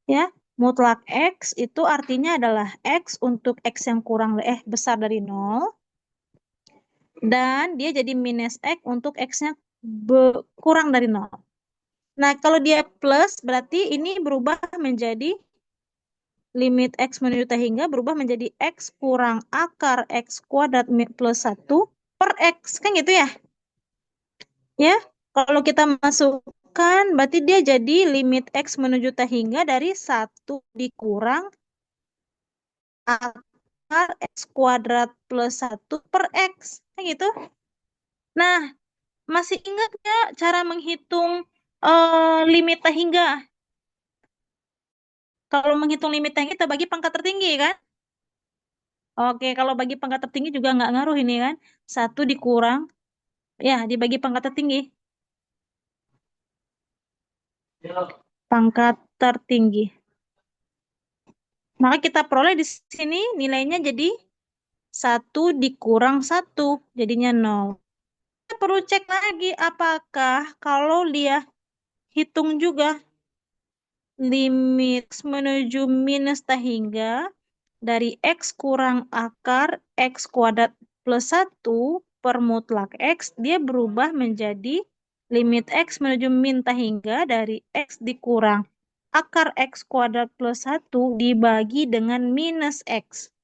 Ya, mutlak X itu artinya adalah X untuk X yang besar dari 0. Dan dia jadi minus X untuk X-nya kurang dari 0. Nah, kalau dia plus berarti ini berubah menjadi limit X menuju tahingga berubah menjadi X kurang akar X kuadrat plus 1 per X. Kan gitu ya? Ya, kalau kita masukkan, berarti dia jadi limit X menuju tahingga dari 1 dikurang akar X kuadrat plus 1 per X. Kan gitu? Nah, masih ingat nggak cara menghitung limit tahingga? Kalau menghitung limit tahingga, kita bagi pangkat tertinggi, kan? Oke, kalau bagi pangkat tertinggi juga nggak ngaruh ini kan. 1 dikurang, ya dibagi pangkat tertinggi. Pangkat tertinggi. Maka kita peroleh di sini nilainya jadi 1 dikurang 1, jadinya 0. Kita perlu cek lagi apakah kalau dia hitung juga limit X menuju minus hingga dari X kurang akar X kuadrat plus 1 per mutlak X, dia berubah menjadi limit X menuju min hingga dari X dikurang akar X kuadrat plus 1 dibagi dengan minus X.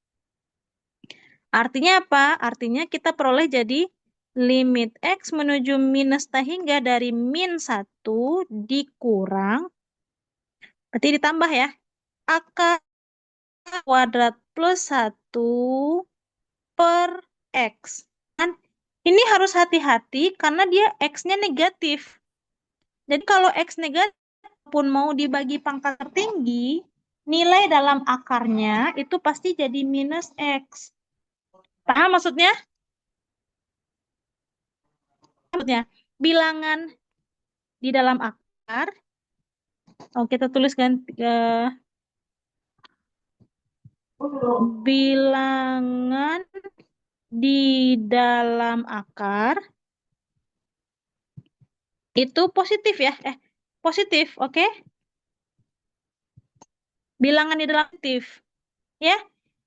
Artinya apa? Artinya kita peroleh jadi limit X menuju minus hingga dari min 1 dikurang, berarti ditambah ya, akar kuadrat plus 1 per X. Kan ini harus hati-hati karena dia X-nya negatif. Jadi kalau X negatif pun mau dibagi pangkat tertinggi, nilai dalam akarnya itu pasti jadi minus X. Paham maksudnya? Maksudnya, bilangan di dalam akar, kita tulis ganti bilangan di dalam akar itu positif ya. Positif, oke? Bilangan di dalam positif. Ya.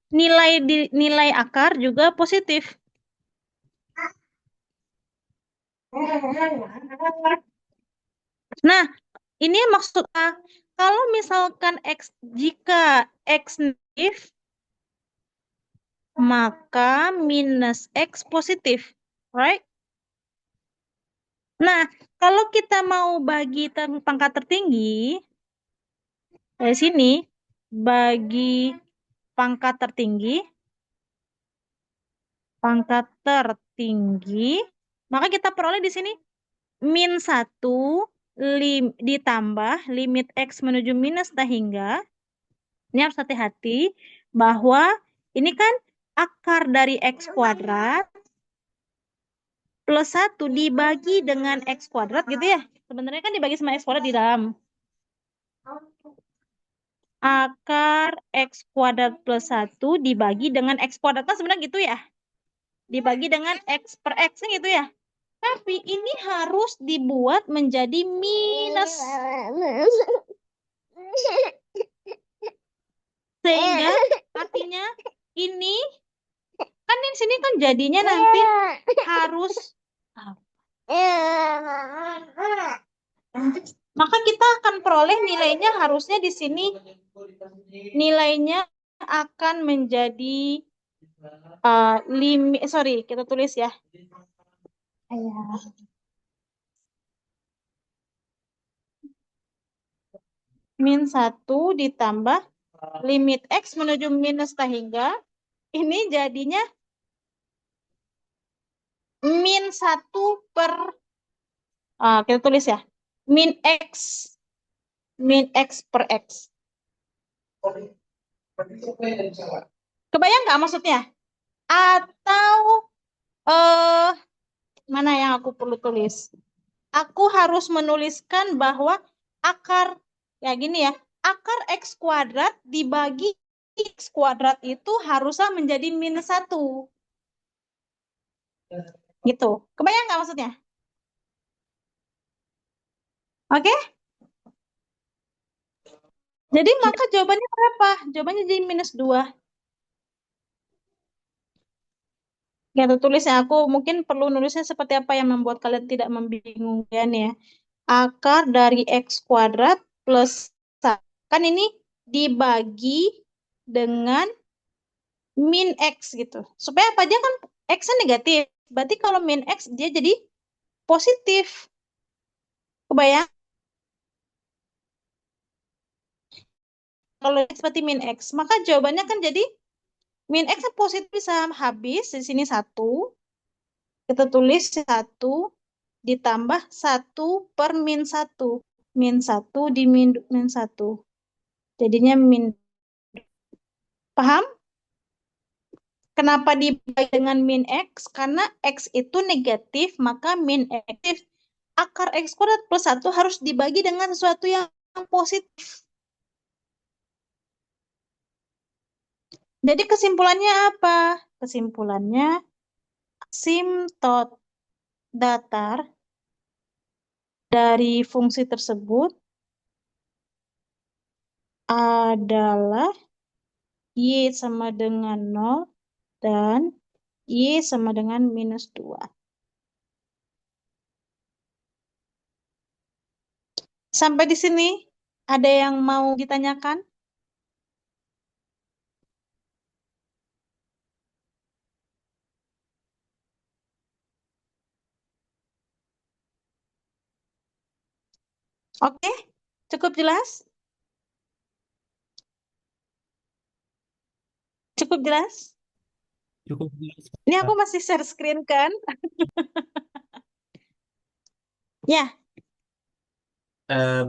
Nilai akar juga positif. Nah, ini maksudnya kalau misalkan jika X negatif, maka minus X positif, right? Nah, kalau kita mau bagi pangkat tertinggi, dari sini, bagi pangkat tertinggi, maka kita peroleh di sini min 1 ditambah limit X menuju minus hingga. Ini harus hati-hati bahwa ini kan akar dari X kuadrat plus 1 dibagi dengan X kuadrat gitu ya. Sebenarnya kan dibagi sama X kuadrat di dalam. Akar X kuadrat plus 1 dibagi dengan X kuadrat. Kan sebenarnya gitu ya. Dibagi dengan X per X gitu ya. Tapi ini harus dibuat menjadi minus. Sehingga artinya ini kan di sini kan jadinya nanti harus maka kita akan peroleh nilainya harusnya di sini nilainya akan menjadi kita tulis ya. Min 1 ditambah limit X menuju minus hingga ini jadinya min 1 per kita tulis ya, min X per X. Kebayang nggak maksudnya? Atau mana yang aku perlu tulis? Aku harus menuliskan bahwa akar ya gini ya, akar X kuadrat dibagi X kuadrat itu harusnya menjadi minus 1. Gitu. Kebayang nggak maksudnya? Oke? Jadi maka jawabannya berapa? Jawabannya jadi minus 2. Kita tulisnya, aku mungkin perlu nulisnya seperti apa yang membuat kalian tidak membingungkan ya. Akar dari X kuadrat plus 1. Kan ini dibagi dengan min X gitu. Supaya apa? Dia kan X-nya negatif. Berarti kalau min X dia jadi positif. Kebayang? Kalau seperti min X, maka jawabannya kan jadi min X positif bisa habis. Di sini 1. Kita tulis 1 ditambah 1 per min 1. Min 1 di min 1. Jadinya min. Paham? Kenapa dibagi dengan min X? Karena X itu negatif, maka min X. Akar X kuadrat plus 1 harus dibagi dengan sesuatu yang positif. Jadi kesimpulannya apa? Kesimpulannya asimtot datar dari fungsi tersebut adalah Y sama dengan 0 dan Y sama dengan minus 2. Sampai di sini, ada yang mau ditanyakan? Oke, cukup jelas? Cukup jelas? Cukup jelas, Ini Kak. aku masih share screen kan? Ya,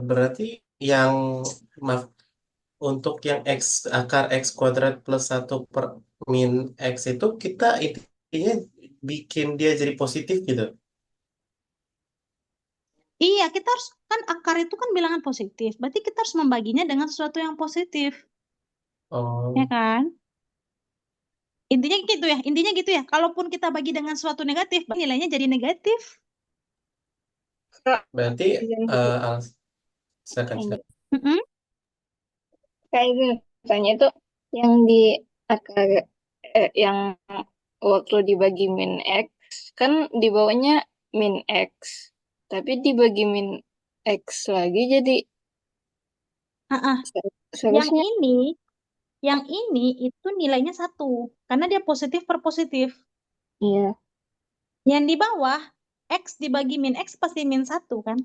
Berarti yang maaf, untuk yang X akar X kuadrat plus 1 per min X itu kita intinya bikin dia jadi positif gitu. iya kita harus, kan akar itu kan bilangan positif. Berarti kita harus membaginya dengan sesuatu yang positif. Ya Oh, kan? Intinya gitu ya. Kalaupun kita bagi dengan sesuatu negatif, nilainya jadi negatif. Kak, berarti izin dulu. eh, silakan, Ini. silakan. Mm-mm. Kak, izin tanya itu yang di akar yang waktu dibagi min X, kan di bawahnya min X. Tapi dibagi min X lagi jadi Ah-ah. Yang seharusnya ini itu nilainya 1. Karena dia positif per positif. iya. Yang di bawah, X dibagi min X pasti min 1 kan?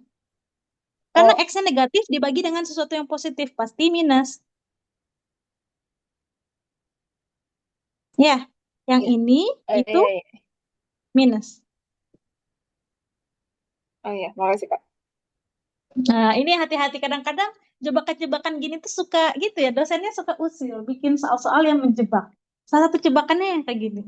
Karena Oh, X-nya negatif dibagi dengan sesuatu yang positif, pasti minus. Ya, yang iya. ini itu Iya, iya. minus. Oh iya, makasih Kak. Nah, ini hati-hati kadang-kadang jebakan-jebakan gini tuh suka gitu ya, dosennya suka usil, bikin soal-soal yang menjebak. Salah satu jebakannya yang kayak gini.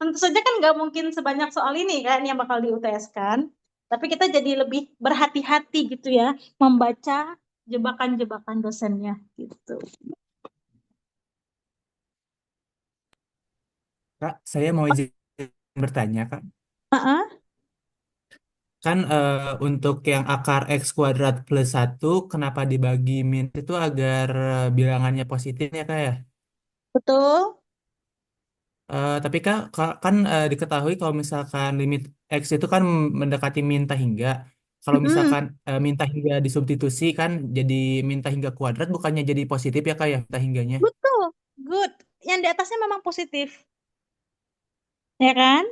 Tentu saja kan nggak mungkin sebanyak soal ini kan yang bakal di UTS kan. Tapi kita jadi lebih berhati-hati gitu ya, membaca jebakan-jebakan dosennya gitu. Kak, saya mau izin bertanya, Kak. Ah, Kan untuk yang akar X kuadrat plus 1, kenapa dibagi min itu agar bilangannya positif ya, Kak ya? betul. Tapi kan diketahui kalau misalkan limit X itu kan mendekati min hingga. Kalau Mm-mm. misalkan min hingga disubstitusi kan jadi min hingga kuadrat, bukannya jadi positif ya, Kak ya, min hingganya? Betul. Good. Yang di atasnya memang positif, ya kan?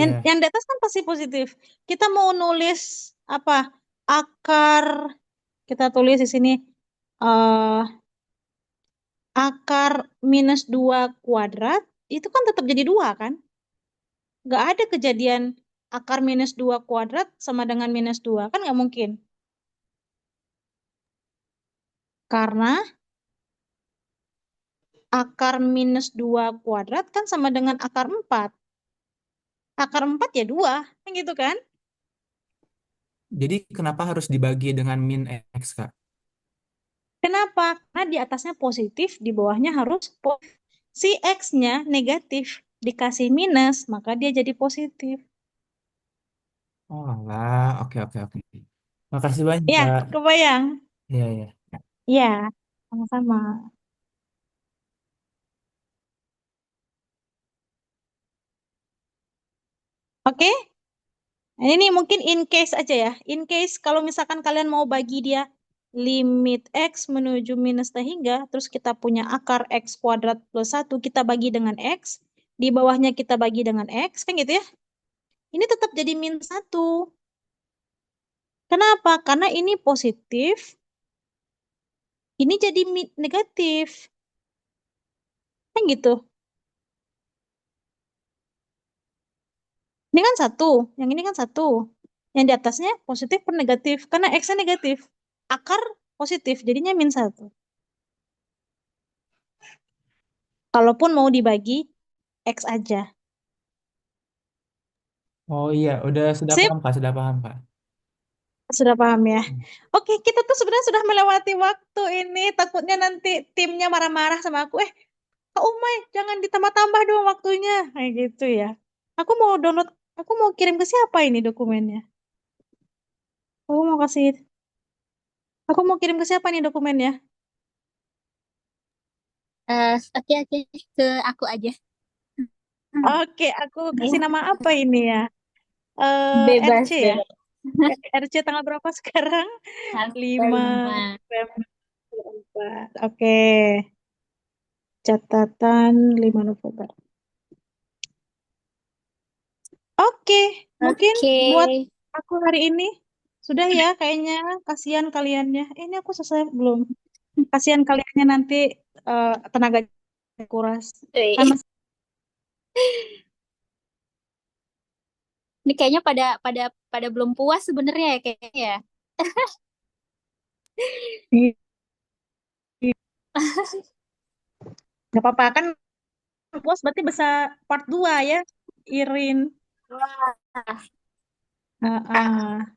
Ya. Yang di atas kan pasti positif. Kita mau nulis apa? Akar, kita tulis di sini eh akar minus 2 kuadrat, itu kan tetap jadi 2 kan? Nggak ada kejadian akar minus 2 kuadrat sama dengan minus 2. Kan nggak mungkin. Karena akar minus 2 kuadrat kan sama dengan akar 4. Akar 4 ya 2. Kan gitu kan? Jadi kenapa harus dibagi dengan min X, Kak? Kenapa? Karena di atasnya positif, di bawahnya harus positif. Si X-nya negatif, dikasih minus, maka dia jadi positif. Oh, alah. Oke, oke, oke. Makasih banyak, Ya, Kak. kebayang? Iya, iya. Ya, sama-sama. Oke, ini nih mungkin in case aja ya. In case kalau misalkan kalian mau bagi dia limit X menuju minus T hingga, terus kita punya akar X kuadrat plus 1, kita bagi dengan X, di bawahnya kita bagi dengan X, kan gitu ya. Ini tetap jadi min 1. Kenapa? Karena ini positif, ini jadi negatif. Kan gitu. Ini kan 1, yang ini kan 1. Yang di atasnya positif per negatif. Karena X-nya negatif. Akar positif, jadinya min 1. Kalaupun mau dibagi X aja. Oh iya, sudah Sip, paham Kak, sudah paham Kak. sudah paham ya. Hmm. Oke, kita tuh sebenarnya sudah melewati waktu ini. Takutnya nanti timnya marah-marah sama aku. Kak Umay, jangan ditambah-tambah dong waktunya. Kayak gitu ya. Aku mau download, aku mau kirim ke siapa ini dokumennya? Aku mau kasih, aku mau kirim ke siapa nih dokumennya? Oke oke ke aku aja. Oke, aku kasih Ya, nama apa ini ya? RC bebas ya. bebas. RC tanggal berapa sekarang? Tanggal 5 5. November 4. Oke, catatan 5 November. Oke, mungkin Oke. buat aku hari ini sudah ya kayaknya. Kasihan kaliannya. Ini aku selesai belum? Kasihan kaliannya nanti tenaga kuras. Kan Wih, ini kayaknya pada pada pada belum puas sebenarnya ya kayaknya ya. masih nggak apa-apa kan puas berarti bisa part 2 ya, Irin. Wah, Ah,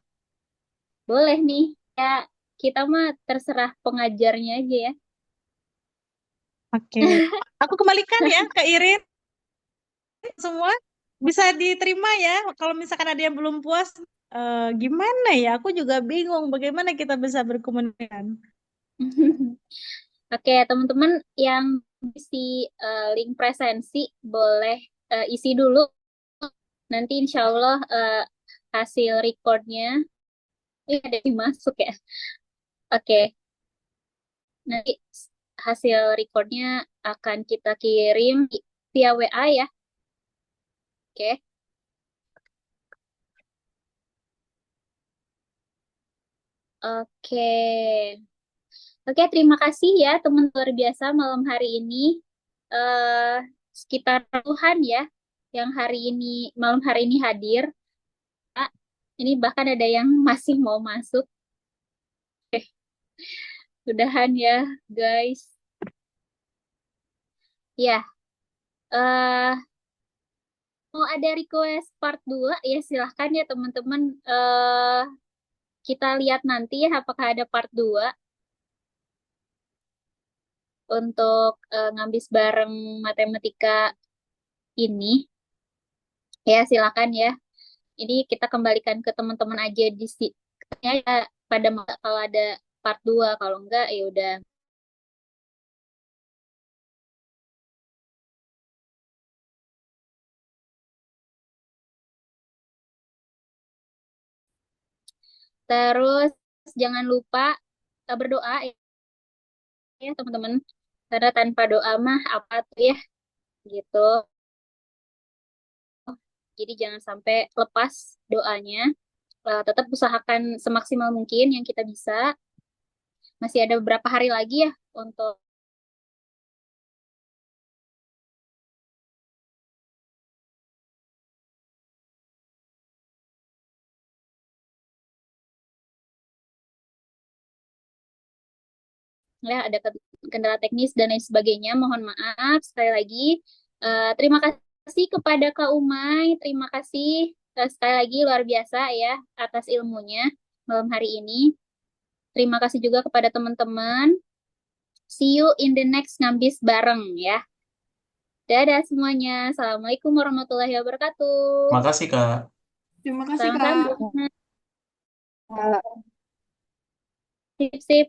boleh nih. Ya, kita mah terserah pengajarnya aja ya. oke. Aku kembalikan ya ke Irin semua. Bisa diterima ya. Kalau misalkan ada yang belum puas, gimana ya? Aku juga bingung bagaimana kita bisa berkomunikasi. Oke, teman-teman yang isi link presensi boleh isi dulu. Nanti insya Allah hasil recordnya, ada yang masuk ya. Oke, nanti hasil recordnya akan kita kirim via WA ya. Oke, oke. Oke, terima kasih ya teman luar biasa malam hari ini. eh Sekitar Tuhan ya yang hari ini malam hari ini hadir. Ah, ini bahkan ada yang masih mau masuk. Oke, udahan ya guys. Ya, eh mau ada request part 2 ya silahkan ya teman-teman. Kita lihat nanti ya apakah ada part 2 untuk ngabis bareng matematika ini. Ya, silakan ya. Ini kita kembalikan ke teman-teman aja di sini ya, pada kalau ada part 2 kalau enggak ya udah. Terus jangan lupa berdoa ya teman-teman. Karena tanpa doa mah apa tuh ya gitu. Jadi jangan sampai lepas doanya. Tetap usahakan semaksimal mungkin yang kita bisa. Masih ada beberapa hari lagi ya untuk ya ada kendala teknis dan lain sebagainya. Mohon maaf sekali lagi. Terima kasih kepada Kak Umay. Terima kasih sekali lagi luar biasa ya atas ilmunya malam hari ini. Terima kasih juga kepada teman-teman. See you in the next ngambis bareng ya. Dadah semuanya. Assalamualaikum warahmatullahi wabarakatuh. Makasih, Kak. Terima kasih, Sama-sama. Kak. Sip, sip.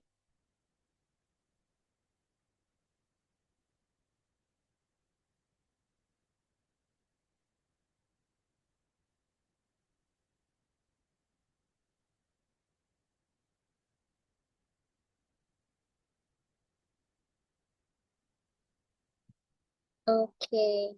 Oke.